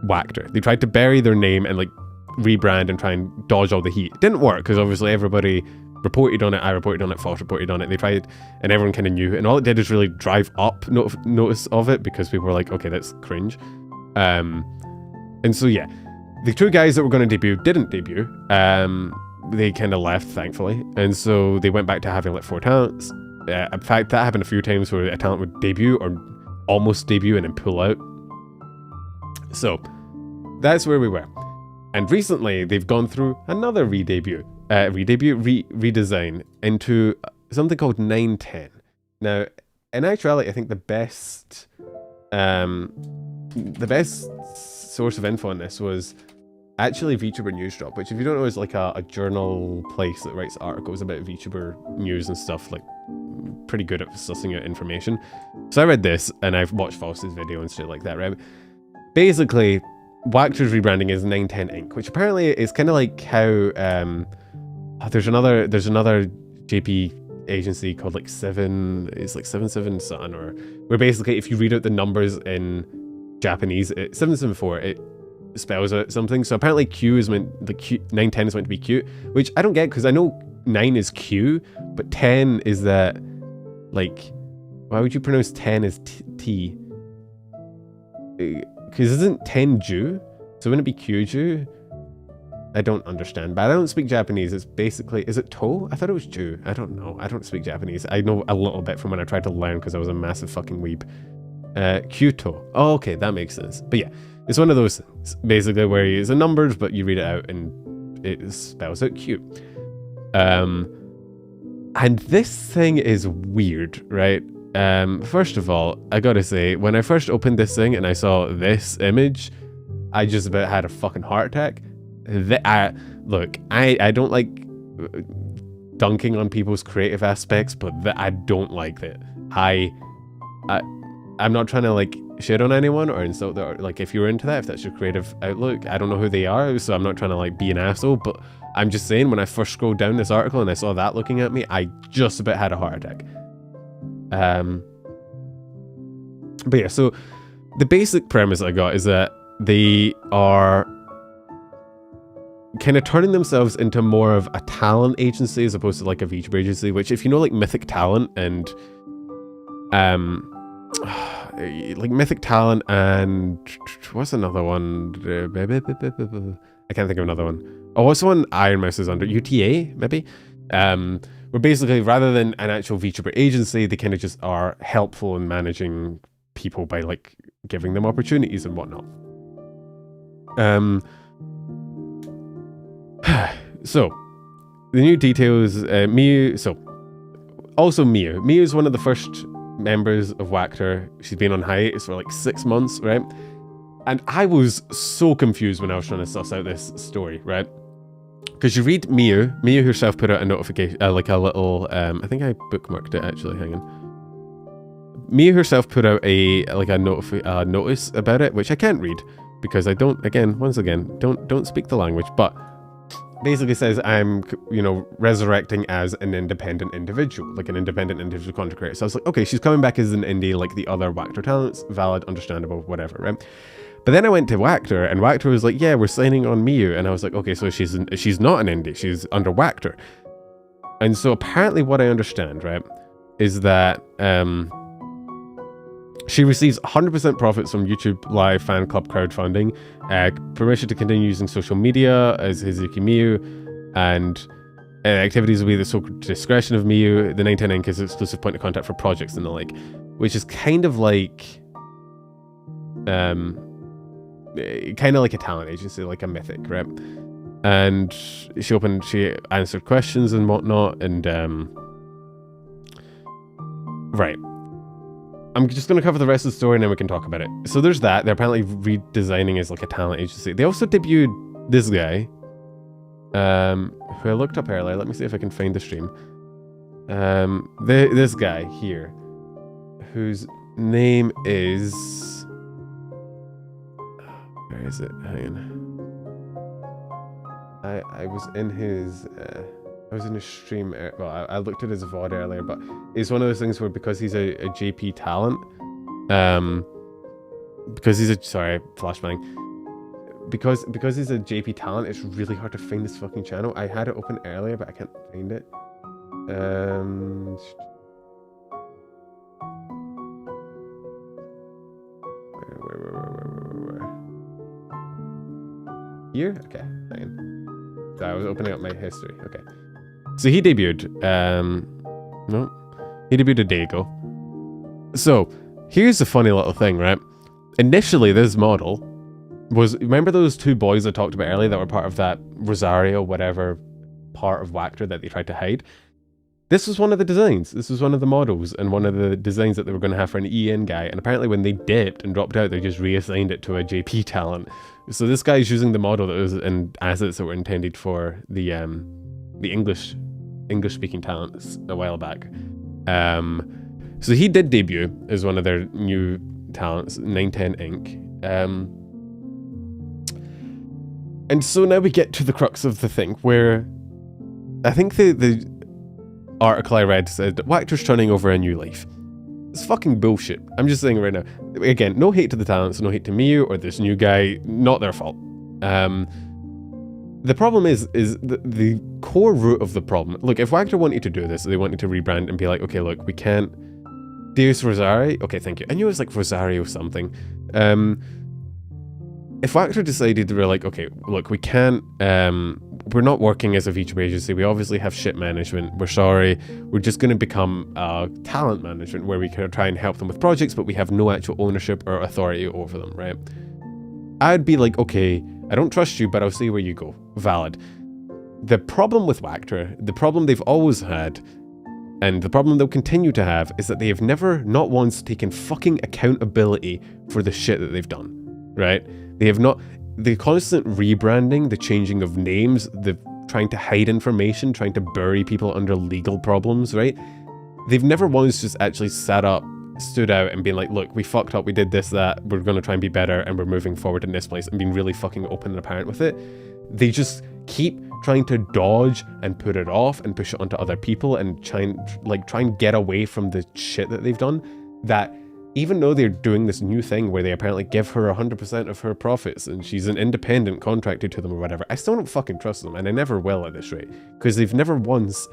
Wactor. They tried to bury their name and like rebrand and try and dodge all the heat. It didn't work because obviously everybody reported on it, I reported on it, Fox reported on it. They tried and everyone kind of knew, and all it did is really drive up notice of it because people were like, okay, that's cringe. And so yeah, the 2 guys that were going to debut didn't debut. They kind of left, thankfully, and so they went back to having like 4 talents. In fact, that happened a few times where a talent would debut or almost debut and then pull out. So that's where we were. And recently they've gone through another redesign into something called 910. Now, in actuality, I think the best source of info on this was actually VTuber News Drop, which if you don't know is like a journal place that writes articles about VTuber news and stuff, like pretty good at sussing out information. So I read this and I've watched False's video and shit like that, right? Basically, Wactor's rebranding is 910 Inc., which apparently is kind of like how there's another JP agency called like 77 something, or where basically if you read out the numbers in Japanese, 774, it spells out something. So apparently Q is meant, the Q 910 is meant to be cute, which I don't get because I know 9 is Q, but 10 is that, like, why would you pronounce 10 as T? Because isn't 10 Jew? So wouldn't it be Q-Jew? I don't understand, but I don't speak Japanese. It's basically, is it To? I thought it was Jew. I don't know. I don't speak Japanese. I know a little bit from when I tried to learn because I was a massive fucking weeb. Kyoto. Oh, okay, that makes sense. But yeah, it's one of those things, basically, where you use the numbers, but you read it out and it spells out cute. And this thing is weird, right? First of all, I gotta say, when I first opened this thing and I saw this image, I just about had a fucking heart attack. Look, I don't like dunking on people's creative aspects, but I don't like that. I'm not trying to like shit on anyone or insult them. Like, if you're into that, if that's your creative outlook, I don't know who they are, so I'm not trying to like be an asshole, but I'm just saying, when I first scrolled down this article and I saw that looking at me, I just about had a heart attack. But yeah, so the basic premise I got is that they are kind of turning themselves into more of a talent agency as opposed to like a VTuber agency, which, if you know like Mythic Talent and like Mythic Talent and what's another one? I can't think of another one. Oh, what's the one Iron Mouse is under? UTA, maybe? Where basically, rather than an actual VTuber agency, they kind of just are helpful in managing people by like giving them opportunities and whatnot. So the new details, Miu. So also Miu is one of the first members of Wactor. She's been on hiatus for like 6 months, right? And I was so confused when I was trying to suss out this story, right? Because you read Miu herself put out a notification, like a little, I think I bookmarked it actually, hang on. Miu herself put out a notice about it, which I can't read because I don't, once again, don't speak the language, but basically says I'm, resurrecting as an independent individual, like an independent individual content creator. So I was like, okay, she's coming back as an indie like the other Wactor talents, valid, understandable, whatever, right? But then I went to Wactor, and Wactor was like, yeah, we're signing on Miu. And I was like, okay, so she's not an indie, she's under Wactor. And so apparently what I understand, right, is that She receives 100% profits from YouTube Live fan club crowdfunding, permission to continue using social media as Hizuki Miu, and activities will be the sole discretion of Miu. The 910 Inc. is exclusive point of contact for projects and the like, which is kind of like a talent agency, like a Mythic, right? And she answered questions and whatnot, and right. I'm just going to cover the rest of the story and then we can talk about it. So there's that. They're apparently redesigning as like a talent agency. They also debuted this guy, who I looked up earlier. Let me see if I can find the stream. This guy here, whose name is... Where is it? Hang on. I was in his... I was in a stream, well, I looked at his VOD earlier, but it's one of those things where because he's a JP talent, because he's a, sorry, flashbang, because he's a JP talent, it's really hard to find this fucking channel. I had it open earlier, but I can't find it. Where? Here? Okay, fine. So I was opening up my history, okay. So he debuted, he debuted a day ago. So, here's the funny little thing, right? Initially, this model was, remember those two boys I talked about earlier that were part of that Rosario, whatever part of Wactor that they tried to hide? This was one of the designs. This was one of the models and one of the designs that they were going to have for an EN guy. And apparently when they dipped and dropped out, they just reassigned it to a JP talent. So this guy's using the model that was in assets that were intended for the English-speaking talents a while back. So he did debut as one of their new talents, 910 Inc. And so now we get to the crux of the thing, where I think the article I read said that Wactor's turning over a new leaf. It's fucking bullshit. I'm just saying right now. Again, no hate to the talents, no hate to Miu or this new guy. Not their fault. The problem is the core root of the problem. Look, if Wactor wanted to do this, they wanted to rebrand and be like, okay, look, we can't... Deus Rosario? Okay, thank you. I knew it was like Rosario something. If Wactor decided they were like, okay, look, we can't... we're not working as a vtuber agency. We obviously have shit management. We're sorry. We're just going to become talent management where we can try and help them with projects, but we have no actual ownership or authority over them, right? I'd be like, okay, I don't trust you, but I'll see where you go. Valid. The problem with Wactor, the problem they've always had, and the problem they'll continue to have, is that they have never, not once, taken fucking accountability for the shit that they've done, right? They have not... The constant rebranding, the changing of names, the trying to hide information, trying to bury people under legal problems, right? They've never once just actually stood out and been like, look, we fucked up, we did this, that, we're going to try and be better, and we're moving forward in this place, and being really fucking open and apparent with it. They just keep trying to dodge and put it off and push it onto other people and try and get away from the shit that they've done, that even though they're doing this new thing where they apparently give her 100% of her profits and she's an independent contractor to them or whatever, I still don't fucking trust them, and I never will at this rate, because they've never once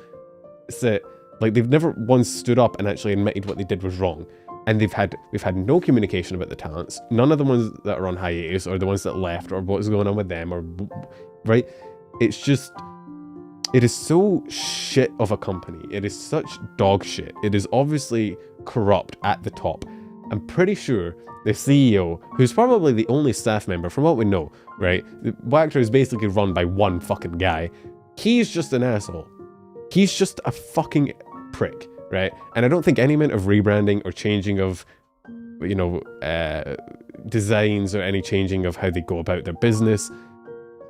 stood up and actually admitted what they did was wrong. And we've had no communication about the talents. None of the ones that are on hiatus or the ones that left or what's going on with them, or right? It's just, it is so shit of a company. It is such dog shit. It is obviously corrupt at the top. I'm pretty sure the CEO, who's probably the only staff member from what we know, right? Wactor is basically run by one fucking guy. He's just an asshole. He's just a fucking prick, right? And I don't think any amount of rebranding or changing of, you know, designs or any changing of how they go about their business,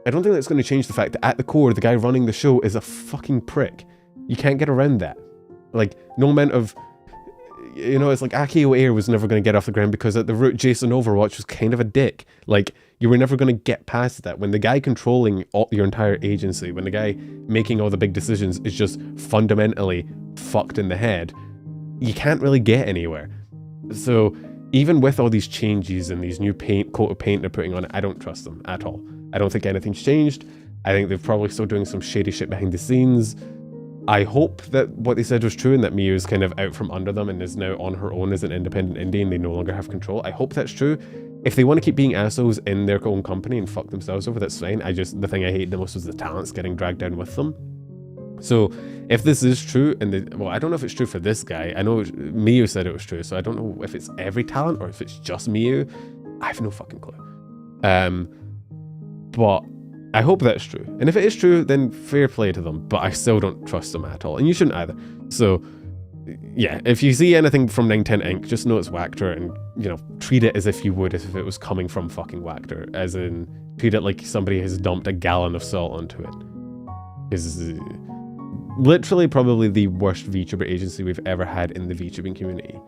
I don't think that's going to change the fact that at the core, the guy running the show is a fucking prick. You can't get around that. Like, no amount of... You know, it's like Akio Air was never going to get off the ground because at the root, Jason Overwatch was kind of a dick. Like, you were never going to get past that. When the guy controlling your entire agency, when the guy making all the big decisions is just fundamentally fucked in the head, you can't really get anywhere. So, even with all these changes and these new coat of paint they're putting on it, I don't trust them at all. I don't think anything's changed. I think they're probably still doing some shady shit behind the scenes. I hope that what they said was true and that Miu is kind of out from under them and is now on her own as an independent indie and they no longer have control. I hope that's true. If they want to keep being assholes in their own company and fuck themselves over, that's fine. The thing I hate the most was the talents getting dragged down with them. So if this is true, and well, I don't know if it's true for this guy. I know Miu said it was true, so I don't know if it's every talent or if it's just Miu. I have no fucking clue. But I hope that's true. And if it is true, then fair play to them. But I still don't trust them at all. And you shouldn't either. So, yeah, if you see anything from 910 Inc., just know it's Wactor and, you know, treat it as if you would if it was coming from fucking Wactor. As in, treat it like somebody has dumped a gallon of salt onto it. Because literally probably the worst VTuber agency we've ever had in the VTubing community.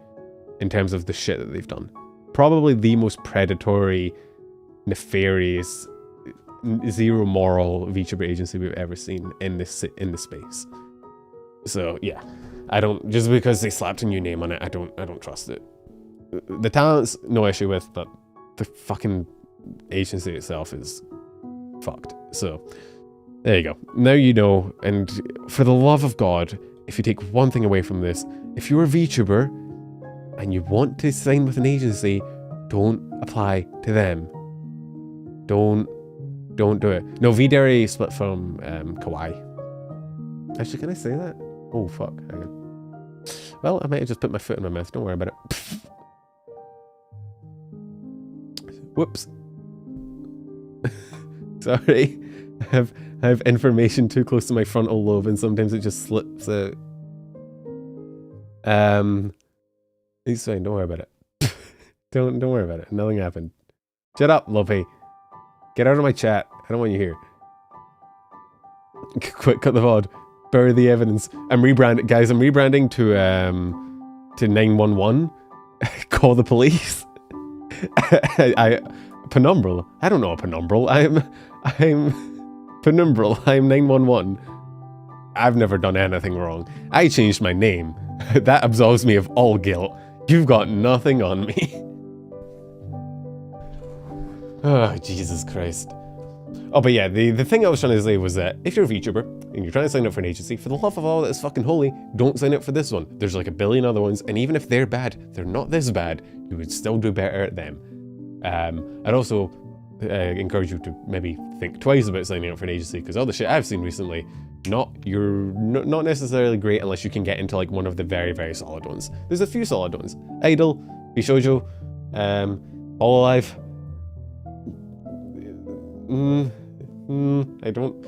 In terms of the shit that they've done. Probably the most predatory, nefarious, zero moral VTuber agency we've ever seen in this space. So yeah, I don't, just because they slapped a new name on it, I don't trust it. The talent's no issue with, but the fucking agency itself is fucked. So there you go. Now you know, and for the love of God, if you take one thing away from this, if you're a VTuber and you want to sign with an agency, don't apply to them. Don't do it. No, V-Dairy split from Kawaii. Actually, can I say that? Oh, fuck. Hang on. Well, I might have just put my foot in my mouth. Don't worry about it. Whoops. Sorry. I have information too close to my frontal lobe and sometimes it just slips out. It's fine. Don't worry about it. Don't worry about it. Nothing happened. Shut up, Lope. Get out of my chat. I don't want you here. Quick, cut the VOD. Bury the evidence. I'm rebranding to 911. Call the police. Penumbral. I don't know a penumbral. I'm penumbral. I'm 911. I've never done anything wrong. I changed my name. That absolves me of all guilt. You've got nothing on me. Oh, Jesus Christ. Oh, but yeah, the thing I was trying to say was that if you're a VTuber and you're trying to sign up for an agency, for the love of all that is fucking holy, don't sign up for this one. There's like a billion other ones, and even if they're bad, they're not this bad. You would still do better at them. I'd also encourage you to maybe think twice about signing up for an agency, because all the shit I've seen recently, not necessarily great unless you can get into like one of the very, very solid ones. There's a few solid ones. Idol, vshojo, hololive. I don't...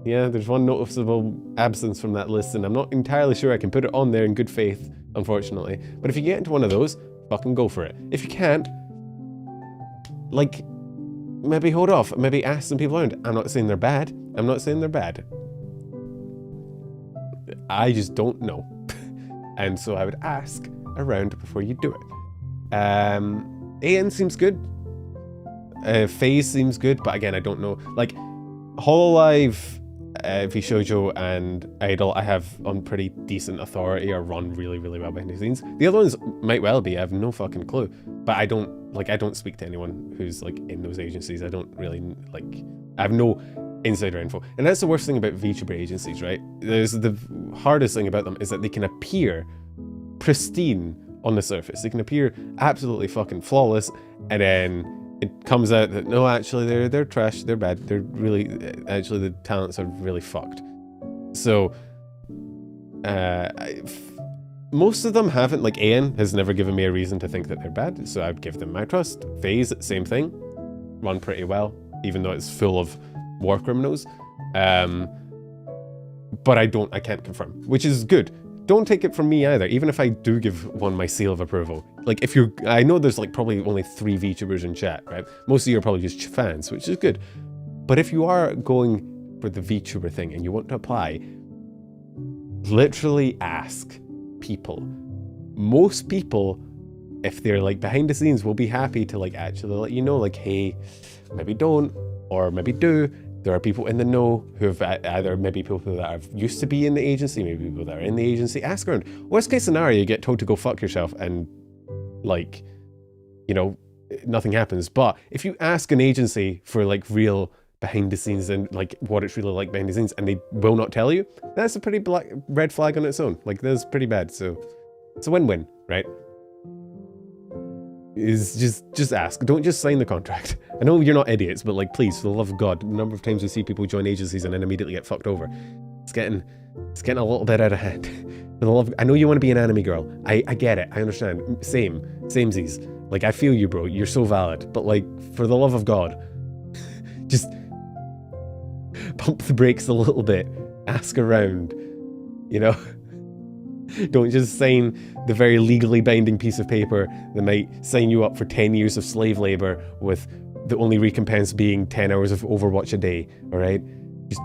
Yeah, there's one noticeable absence from that list, and I'm not entirely sure I can put it on there in good faith, unfortunately. But if you get into one of those, fucking go for it. If you can't, like, maybe hold off. Maybe ask some people around. I'm not saying they're bad. I'm not saying they're bad. I just don't know. And so I would ask around before you do it. AN seems good. Phase seems good, but again, I don't know. Like, hololive, vshojo, and idol, I have on pretty decent authority or run really, really well behind the scenes. The other ones might well be. I have no fucking clue. But I don't speak to anyone who's like in those agencies. I don't really I have no insider info. And that's the worst thing about VTuber agencies, right? There's the hardest thing about them is that they can appear pristine on the surface. They can appear absolutely fucking flawless, and then it comes out that no, actually they're trash, they're bad, they're really, actually the talents are really fucked. So most of them haven't, like Ian has never given me a reason to think that they're bad, so I'd give them my trust. Phase, same thing, run pretty well, even though it's full of war criminals. But I can't confirm, which is good. Don't take it from me either, even if I do give one my seal of approval. Like, if you're, I know there's like probably only 3 VTubers in chat, right? Most of you are probably just fans, which is good. But if you are going for the VTuber thing and you want to apply, literally ask people. Most people, if they're like behind the scenes, will be happy to like actually let you know, like, hey, maybe don't, or maybe do. There are people in the know who have either maybe people that are used to be in the agency, maybe people that are in the agency. Ask around. Worst case scenario, you get told to go fuck yourself and, like, you know, nothing happens. But if you ask an agency for like real behind the scenes and like what it's really like behind the scenes, and they will not tell you, that's a pretty black red flag on its own. Like, that's pretty bad. So it's a win-win, right? Is just ask. Don't just sign the contract. I know you're not idiots, but like, please, for the love of God, the number of times we see people join agencies and then immediately get fucked over, it's getting a little bit out of hand. For the love of, I know you want to be an anime girl. I get it. I understand. Samesies. Like, I feel you, bro. You're so valid. But like, for the love of God, just pump the brakes a little bit. Ask around. You know? Don't just sign the very legally binding piece of paper that might sign you up for 10 years of slave labor with the only recompense being 10 hours of Overwatch a day, alright? Just,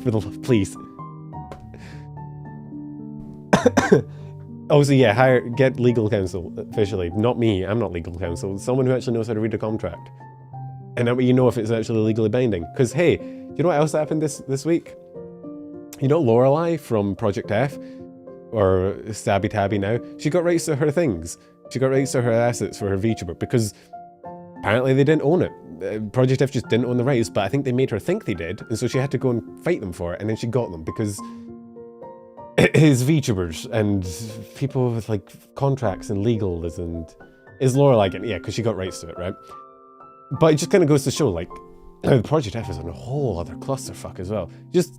for the love, please. Oh, so yeah, get legal counsel, officially. Not me, I'm not legal counsel. Someone who actually knows how to read a contract. And that way you know if it's actually legally binding. Because, hey, you know what else happened this week? You know Lorelei from Project F? Or Stabby Tabby now? She got rights to her things. She got rights to her assets for her VTuber because apparently they didn't own it. Project F just didn't own the rights, but I think they made her think they did, and so she had to go and fight them for it, and then she got them because it is VTubers and people with like contracts and legals, and is Lorelei getting, yeah, because she got rights to it, right? But it just kind of goes to show, like, Project F is on a whole other clusterfuck as well. Just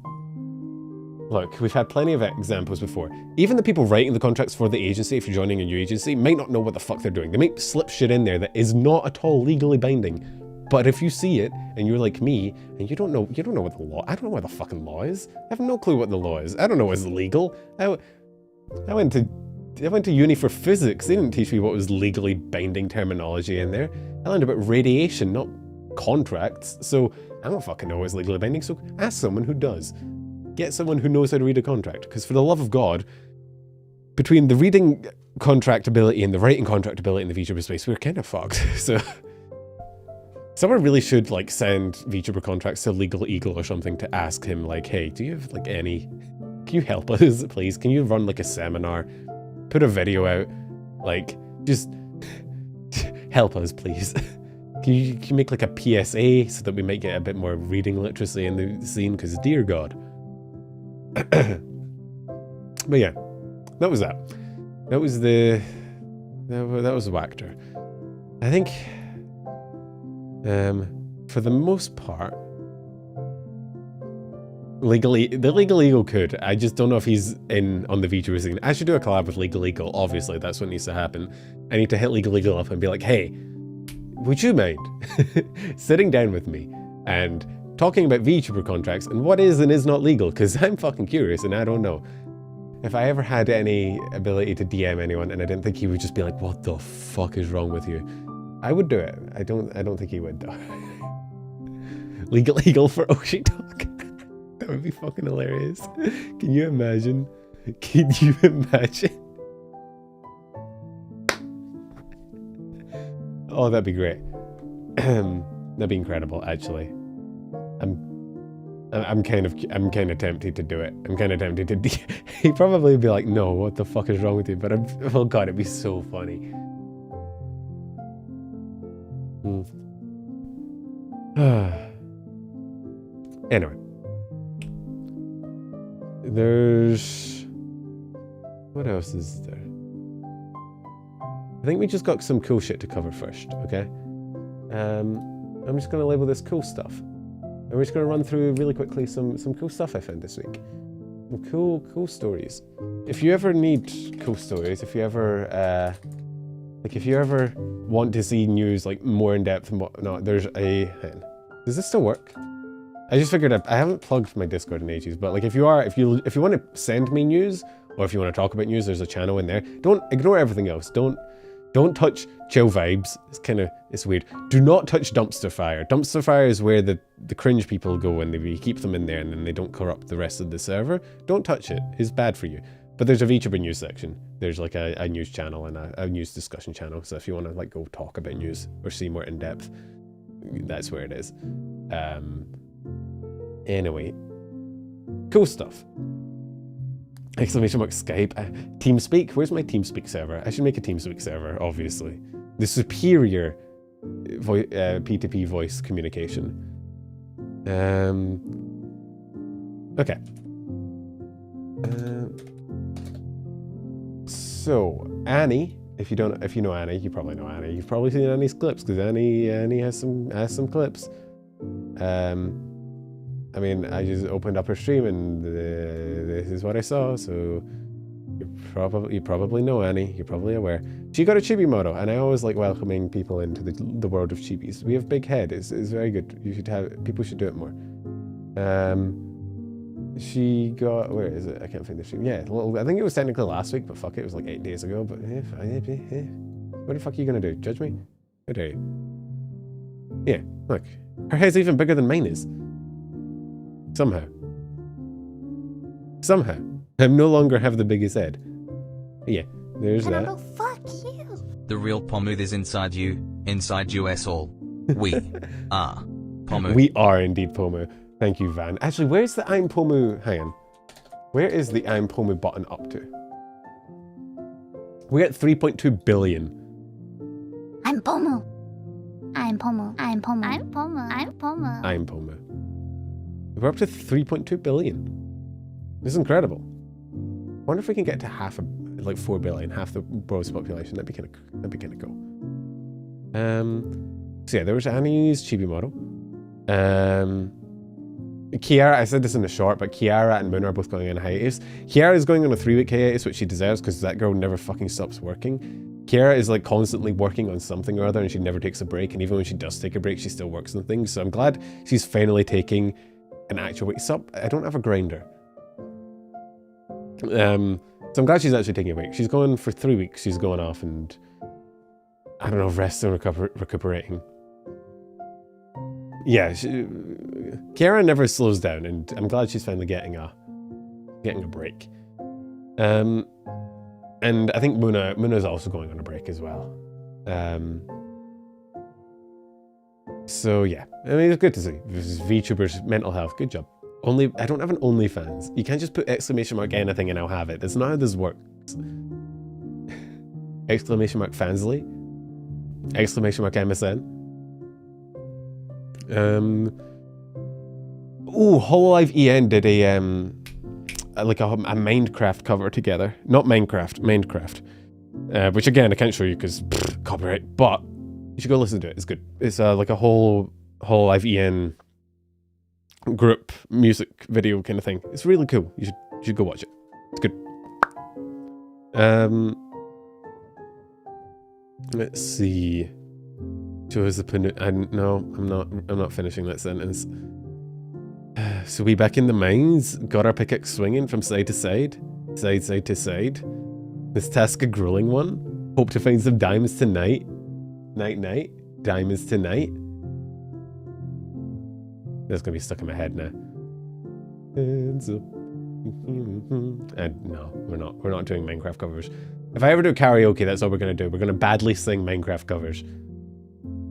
look, we've had plenty of examples before. Even the people writing the contracts for the agency, if you're joining a new agency, might not know what the fuck they're doing. They might slip shit in there that is not at all legally binding. But if you see it, and you're like me, and you don't know what the law, I don't know what the fucking law is. I have no clue what the law is. I don't know what's legal. I went to uni for physics. They didn't teach me what was legally binding terminology in there. I learned about radiation, not contracts. So I don't fucking know what's legally binding, so ask someone who does. Get someone who knows how to read a contract, because for the love of God, between the reading contractability and the writing contractability in the VTuber space, we're kind of fucked. So someone really should like send VTuber contracts to Legal Eagle or something to ask him like, hey, do you have like any, can you help us please? Can you run like a seminar, put a video out, like just help us please. Can you make like a PSA so that we might get a bit more reading literacy in the scene, because dear God. But yeah, that was that. That was the Wactor. I think for the most part, the Legal Eagle could. I just don't know if he's in on the VTuber scene. I should do a collab with Legal Eagle. Obviously, that's what needs to happen. I need to hit Legal Eagle up and be like, hey, would you mind sitting down with me and talking about VTuber contracts and what is and is not legal, because I'm fucking curious and I don't know. If I ever had any ability to DM anyone and I didn't think he would just be like, what the fuck is wrong with you? I would do it. I don't think he would though. Legal Eagle for Oshi Talk. That would be fucking hilarious. Can you imagine? Can you imagine? Oh, that'd be great. That'd be incredible, actually. I'm kind of tempted to do it. I'm kind of tempted to. He'd probably be like, "No, what the fuck is wrong with you?" But oh god, it'd be so funny. Anyway, there's what else is there? I think we just got some cool shit to cover first. Okay, I'm just gonna label this cool stuff. And we're just going to run through really quickly some cool stuff I found this week. Some cool stories. If you ever need cool stories, if you ever want to see news like more in depth and whatnot, there's a. Does this still work? I just figured I haven't plugged my Discord in ages, but like if you want to send me news or if you want to talk about news, there's a channel in there. Don't ignore everything else. Don't touch Chill Vibes. It's weird. Do not touch Dumpster Fire. Dumpster Fire is where the cringe people go and we keep them in there and then they don't corrupt the rest of the server. Don't touch it. It's bad for you. But there's a VTuber news section. There's like a news channel and a news discussion channel. So if you want to like go talk about news or see more in depth, that's where it is. Anyway, cool stuff. Exclamation mark Skype. TeamSpeak. Where's my TeamSpeak server? I should make a TeamSpeak server, obviously. The superior P2P voice communication. Okay. So Annie, if you know Annie, you probably know Annie. You've probably seen Annie's clips because Annie has some clips. I mean, I just opened up her stream and this is what I saw. So you probably know Annie. You're probably aware. She got a chibi model, and I always like welcoming people into the world of chibis. We have big head. It's very good. People should do it more. She got, where is it? I can't find the stream. Yeah, well, I think it was technically last week, but fuck it, was like 8 days ago. But what the fuck are you gonna do? Judge me? How dare you? Yeah, look, her head's even bigger than mine is. Somehow, I no longer have the biggest head. Yeah, there's that. Fuck you. The real Pomu is inside you us all. We are Pomu. We are indeed Pomu. Thank you, Van. Actually, where's the I'm Pomu? Hang on. Where is the I'm Pomu button up to? We're at 3.2 billion. I'm Pomu. I'm Pomu. I'm Pomu. I'm Pomu. I'm Pomu. I'm Pomu. We're up to 3.2 billion. This is incredible. Wonder if we can get to like 4 billion, half the world's population. That'd be kind of cool. So yeah, there was Annie's chibi model. Kiara, I said this in the short, but Kiara and Moon are both going on a hiatus. Kiara is going on a 3-week hiatus, which she deserves because that girl never fucking stops working. Kiara is like constantly working on something or other, and she never takes a break. And even when she does take a break, she still works on things. So I'm glad she's finally taking an actual week. Sup, I don't have a grinder. So I'm glad she's actually taking a break. She's going for 3 weeks. She's going off and, I don't know, resting and recuperating. Yeah, Kiara never slows down, and I'm glad she's finally getting a break. And I think Muna's also going on a break as well. So yeah, I mean, it's good to see. This is VTubers mental health. Good job. I don't have an OnlyFans. You can't just put exclamation mark anything and I'll have it. That's not how this works. Exclamation mark Fansly. Exclamation mark MSN. hololive EN did a Minecraft cover together. Not Minecraft. Which again I can't show you because copyright, but you should go listen to it. It's good. It's like a whole hololive EN group music video kind of thing. It's really cool. You should go watch it. It's good. Let's see. Shows the no, I'm not finishing that sentence. So we back in the mines, got our pickaxe swinging from side to side to side. This task a grueling one. Hope to find some diamonds tonight. Night. Diamonds tonight. That's gonna be stuck in my head now. Hands up. And no, we're not doing Minecraft covers. If I ever do karaoke, that's all we're gonna do. We're gonna badly sing Minecraft covers.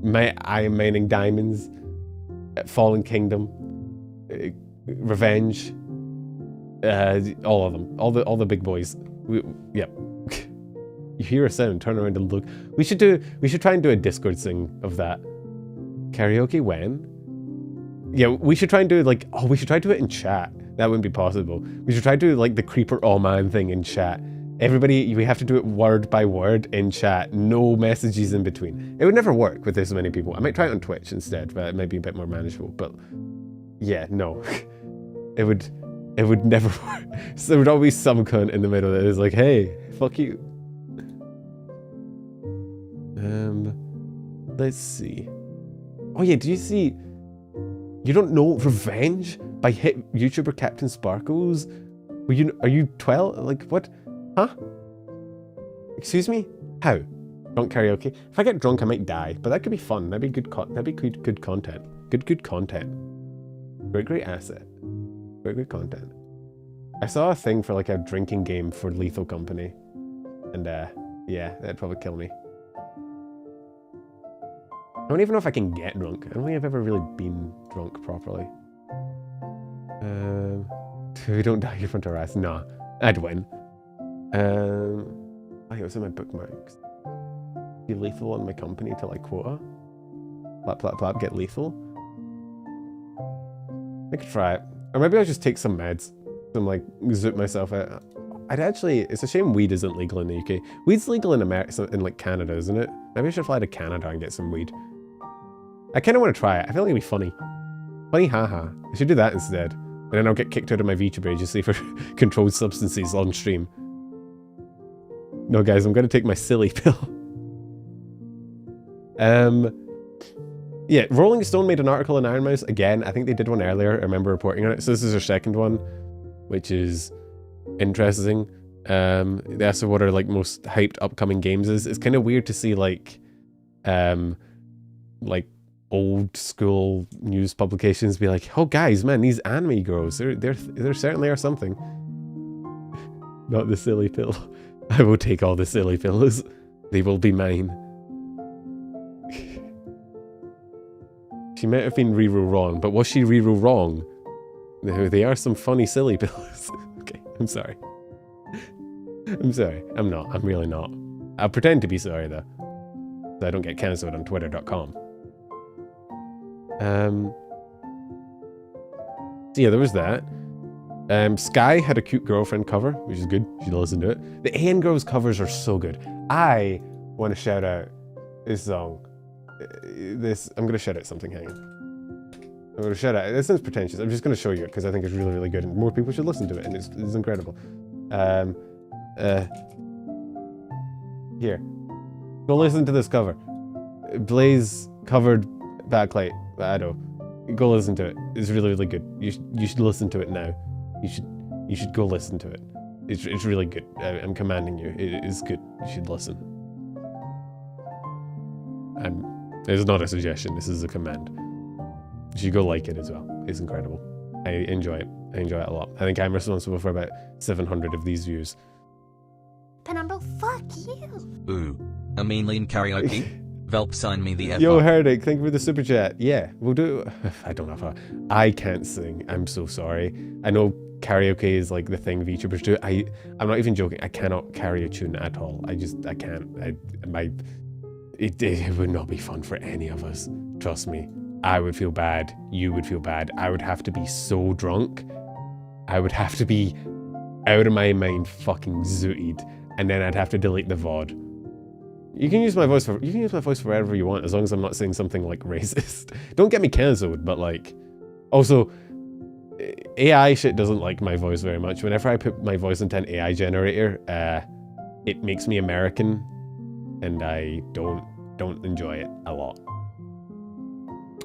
I am mining diamonds. Fallen Kingdom. Revenge. All of them. All the big boys. Yep. You hear a sound, turn around and look. We should try and do a Discord sing of that. Karaoke when? Yeah, we should try and do like, we should try to do it in chat. That wouldn't be possible. We should try to do like the creeper all man thing in chat. Everybody, we have to do it word by word in chat. No messages in between. It would never work with this many people. I might try it on Twitch instead, but it might be a bit more manageable. But yeah, no. It would never work. So there would always be some cunt in the middle that is like, hey, fuck you. Let's see. Oh yeah, do you see? You don't know Revenge by hit YouTuber Captain Sparkles? Are you 12? Like what? Huh? Excuse me? How? Drunk karaoke? If I get drunk, I might die, but that could be fun. That'd be good. That'd be good content. Good content. Great asset. Great content. I saw a thing for like a drinking game for Lethal Company, and yeah, that'd probably kill me. I don't even know if I can get drunk. I don't think I've ever really been drunk properly. We don't die in front of our ass. Nah, I'd win. It was in my bookmarks. Be lethal on my company till I quota. Plap, get lethal. I could try it. Or maybe I'll just take some meds. Some like zoot myself out. I'd actually, it's a shame weed isn't legal in the UK. Weed's legal in America, in like Canada, isn't it? Maybe I should fly to Canada and get some weed. I kind of want to try it. I feel like it'd be funny. Funny haha. I should do that instead. And then I'll get kicked out of my vtuber agency for controlled substances on stream. No guys, I'm gonna take my silly pill. Yeah, Rolling Stone made an article on Iron Mouse. Again, I think they did one earlier. I remember reporting on it. So this is their second one, which is interesting. They asked what are like most hyped upcoming games is. It's kind of weird to see like old school news publications be like, oh guys, man, these anime girls, there certainly are something. Not the silly pill. I will take all the silly pills. They will be mine. She might have been reroll wrong, but was she reroll wrong? No, they are some funny silly pills. Okay, I'm sorry. I'm sorry. I'm not. I'm really not. I'll pretend to be sorry though, so I don't get cancelled on twitter.com. So yeah, there was that. Sky had a cute girlfriend cover, which is good. You should listen to it. The AN Girls covers are so good. I want to shout out this song. I'm going to shout out something, hang on. I'm going to shout out, this sounds pretentious, I'm just going to show you it because I think it's really, really good and more people should listen to it and it's incredible. Here. Go listen to this cover. Blaze covered backlight, I don't. Go listen to it. It's really, really good. You should listen to it now. You should go listen to it. It's really good. I'm commanding you. It is good. You should listen. It's not a suggestion, this is a command. You should go like it as well. It's incredible. I enjoy it. I enjoy it a lot. I think I'm responsible for about 700 of these views. Penumbra, fuck you. Ooh. A mean lean karaoke? Velp sign me the F. Yo, Herdic, thank you for the super chat. Yeah, we'll do. I don't know if I can't sing. I'm so sorry. I know karaoke is like the thing VTubers do. I'm not even joking. I cannot carry a tune at all. I can't. It would not be fun for any of us. Trust me. I would feel bad. You would feel bad. I would have to be so drunk. I would have to be out of my mind, fucking zooted, and then I'd have to delete the VOD. You can use my voice for whatever you want, as long as I'm not saying something like racist. Don't get me cancelled, but like, also, AI shit doesn't like my voice very much. Whenever I put my voice into an AI generator, it makes me American, and I don't enjoy it a lot.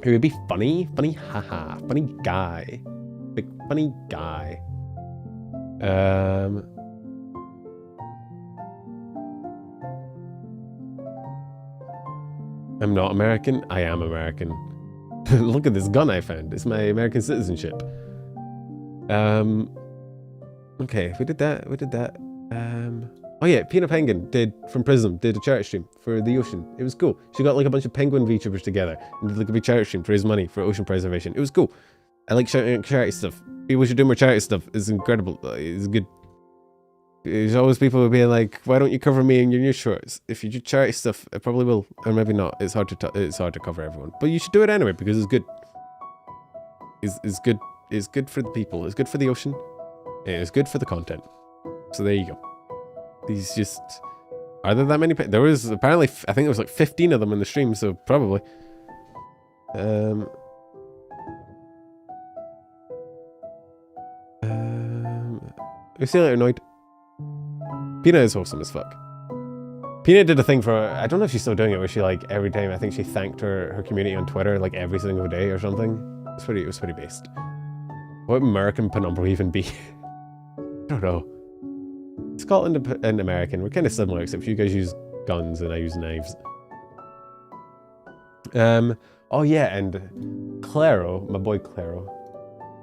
It would be funny, haha, funny guy, big funny guy. I'm not American. I am American. Look at this gun I found. It's my American citizenship. Okay, we did that. Oh yeah, Peanut Penguin from Prism did a charity stream for the ocean. It was cool. She got like a bunch of penguin VTubers together and did like a big charity stream to raise money for ocean preservation. It was cool. I like shouting out charity stuff. People should do more charity stuff. It's incredible. It's good. There's always people being like, "Why don't you cover me in your news shorts?" If you do charity stuff, it probably will, or maybe not. It's hard to cover everyone, but you should do it anyway because it's good. It's good. It's good for the people. It's good for the ocean. And it's good for the content. So there you go. These just are there that many? There was apparently I think there was like 15 of them in the stream, so probably. You see later, annoyed. Peanut is wholesome as fuck. Peanut did a thing for, I don't know if she's still doing it, where she like every time, I think she thanked her community on Twitter like every single day or something. It was pretty based. What would American Penumbra even be? I don't know. Scotland and American, we're kind of similar, except you guys use guns and I use knives. Oh yeah, and Claro, my boy Claro,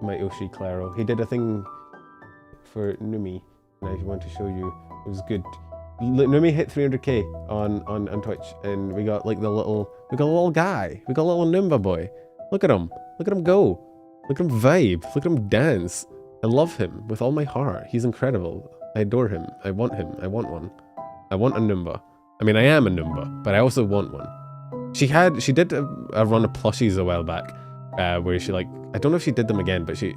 my Oshi Claro, he did a thing for Numi, and I want to show you. It was good. Numi hit 300k on Twitch, and we got like a little guy. We got a little Numba boy. Look at him. Look at him go. Look at him vibe. Look at him dance. I love him with all my heart. He's incredible. I adore him. I want him. I want one. I want a Numba. I mean, I am a Numba, but I also want one. She did a run of plushies a while back, where she like I don't know if she did them again, but it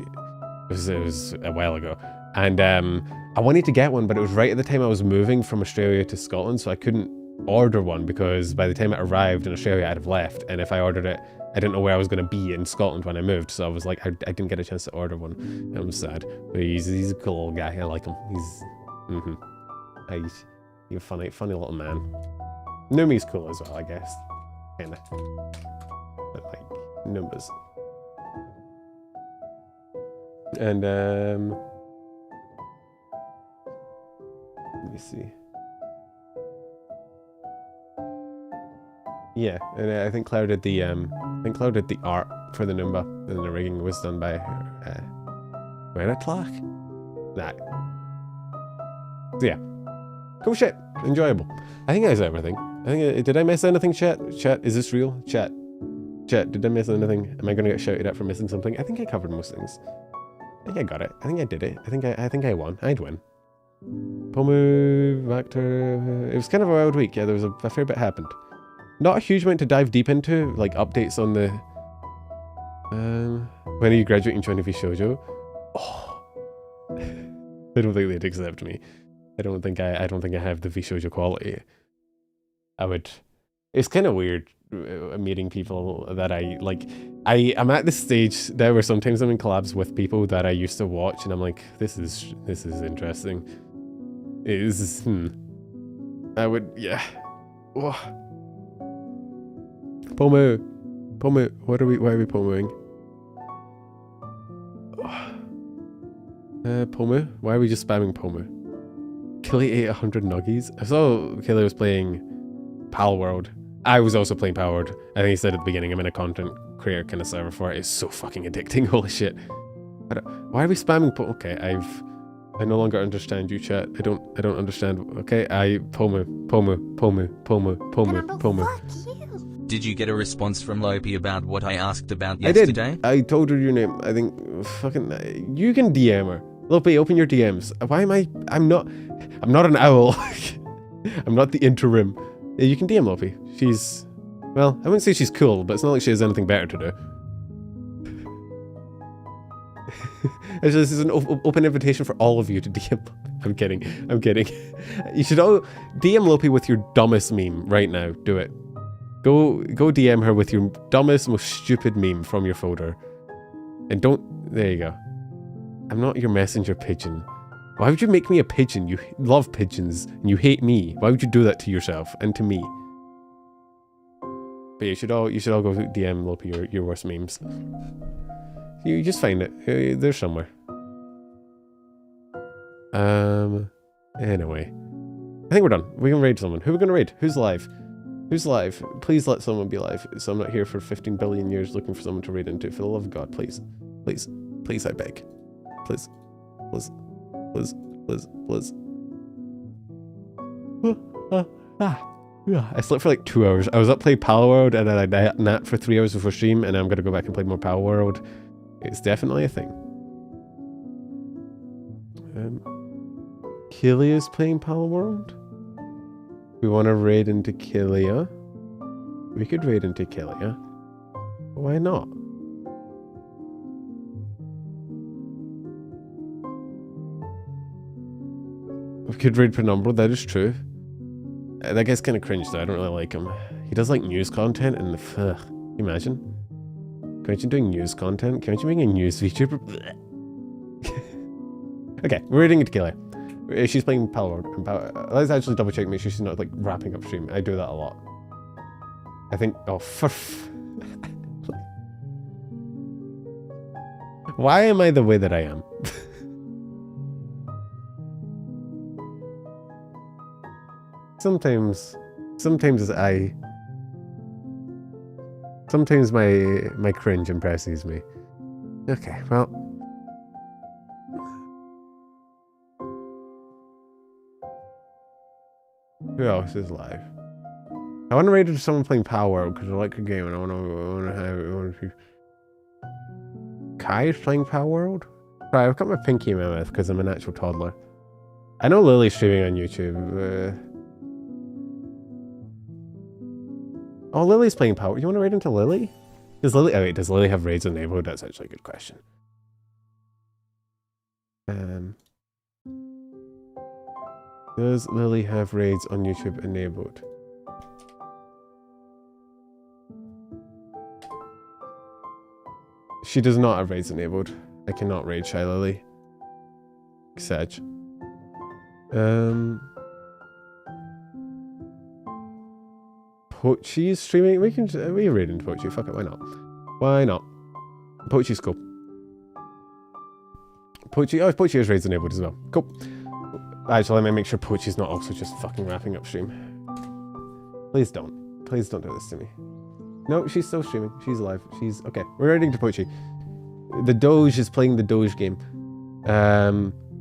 was a while ago. And I wanted to get one, but it was right at the time I was moving from Australia to Scotland, so I couldn't order one because by the time it arrived in Australia, I'd have left. And if I ordered it, I didn't know where I was going to be in Scotland when I moved. So I was like, I didn't get a chance to order one. I'm sad. But he's a cool old guy. I like him. He's a funny little man. Numi's cool as well, I guess. Kinda. But like, numbers. And let me see. Yeah, and I think Claire did the art for the Numba, and the rigging was done by Clark. Nah. So yeah, cool shit, enjoyable. I think that's everything. I think did I miss anything, chat? Chat, is this real? Chat, did I miss anything? Am I gonna get shouted at for missing something? I think I covered most things. I think I got it. I think I did it. I think I won. I'd win. Pomu, Wactor. It was kind of a wild week. Yeah, there was a fair bit happened. Not a huge amount to dive deep into, like updates on the. When are you graduating to vshojo? Oh, I don't think they'd accept me. I don't think I have the vshojo quality. I would. It's kind of weird meeting people that I like. I'm at this stage now where sometimes I'm in collabs with people that I used to watch, and I'm like, this is interesting. It is. I would, yeah. Oh. Pomu, why are we Pomuing? Pomu, why are we just spamming Pomu? Killy ate 100 nuggies. I saw Killy was playing Pal World. I was also playing Pal World. I think he said at the beginning, I'm in a content creator kind of server for it. It's so fucking addicting. Holy shit. Why are we spamming Pomu? Okay, I no longer understand you, chat. I don't understand. Okay, Pomu. Did you get a response from Lopi about what I asked about yesterday? I did. I told her your name. I think fucking you can DM her. Lopi, open your DMs. Why am I'm not an owl. I'm not the interim. You can DM Lopi. She's, well, I wouldn't say she's cool, but it's not like she has anything better to do. This is an open invitation for all of you to DM. I'm kidding. You should all DM Lopi with your dumbest meme right now. Do it. Go DM her with your dumbest, most stupid meme from your folder. And there you go. I'm not your messenger pigeon. Why would you make me a pigeon? You love pigeons and you hate me. Why would you do that to yourself and to me? But you should all go DM Lopi your worst memes. You just find it. They're somewhere. Anyway. I think we're done. We can raid someone. Who are we gonna raid? Who's live? Who's live? Please let someone be live. So I'm not here for 15 billion years looking for someone to raid into. For the love of God, please. Please. Please, I beg. Please. Please. Please. Please. Please. I slept for like 2 hours. I was up playing Pal World and then I napped for 3 hours before stream, and I'm gonna go back and play more Pal World. It's definitely a thing. Kilia's playing Pal World. We want to raid into Kilia. We could raid into Kilia. Why not? We could raid Penumbra, that is true. That guy's kind of cringe though, I don't really like him. He does like news content and can you imagine? Can you imagine doing news content? Can you imagine being a news VTuber? Okay, we're raiding into Kilia. She's playing Pal World. Let's actually double check, make sure she's not like wrapping up stream. I do that a lot. I think, oh, why am I the way that I am? Sometimes my cringe impresses me. Okay, well. Who else is live? I want to raid into someone playing Power because I like the game and I want to have. Kai is playing Power World? Right, I've got my pinky in my mouth because I'm an actual toddler. I know Lily's streaming on YouTube. Oh, Lily's playing Power. You want to raid into Lily? Does Lily? Oh wait, does Lily have raids enabled? That's actually a good question. Does Lily have raids on YouTube enabled? She does not have raids enabled. I cannot raid Shy Lily. Sedge. Pochi is streaming. We raiding Pochi. Fuck it. Why not? Why not? Pochi's cool. Pochi. Oh, Pochi has raids enabled as well. Cool. Actually, let me make sure Pochi's not also just fucking wrapping up stream. Please don't. Please don't do this to me. No, she's still streaming. She's alive. She's okay. We're raiding to Pochi. The Doge is playing the Doge game.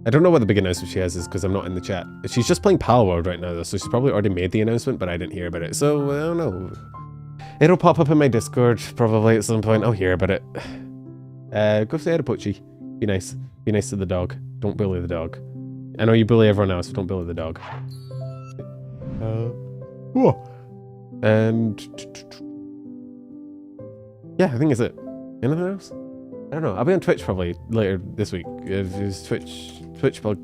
I don't know what the big announcement she has is because I'm not in the chat. She's just playing Pal World right now though, so she's probably already made the announcement, but I didn't hear about it. So I don't know. It'll pop up in my Discord probably at some point. I'll hear about it. Go say hi to Pochi. Be nice. Be nice to the dog. Don't bully the dog. I know you bully everyone else, but don't bully the dog. Whoa. And yeah, I think that's it. Anything else? I don't know. I'll be on Twitch probably later this week. It's Twitch plug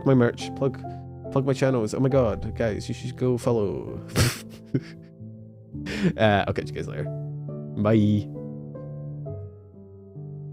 my merch, plug my channels. Oh my god, guys, you should go follow. I'll catch you guys later. Bye.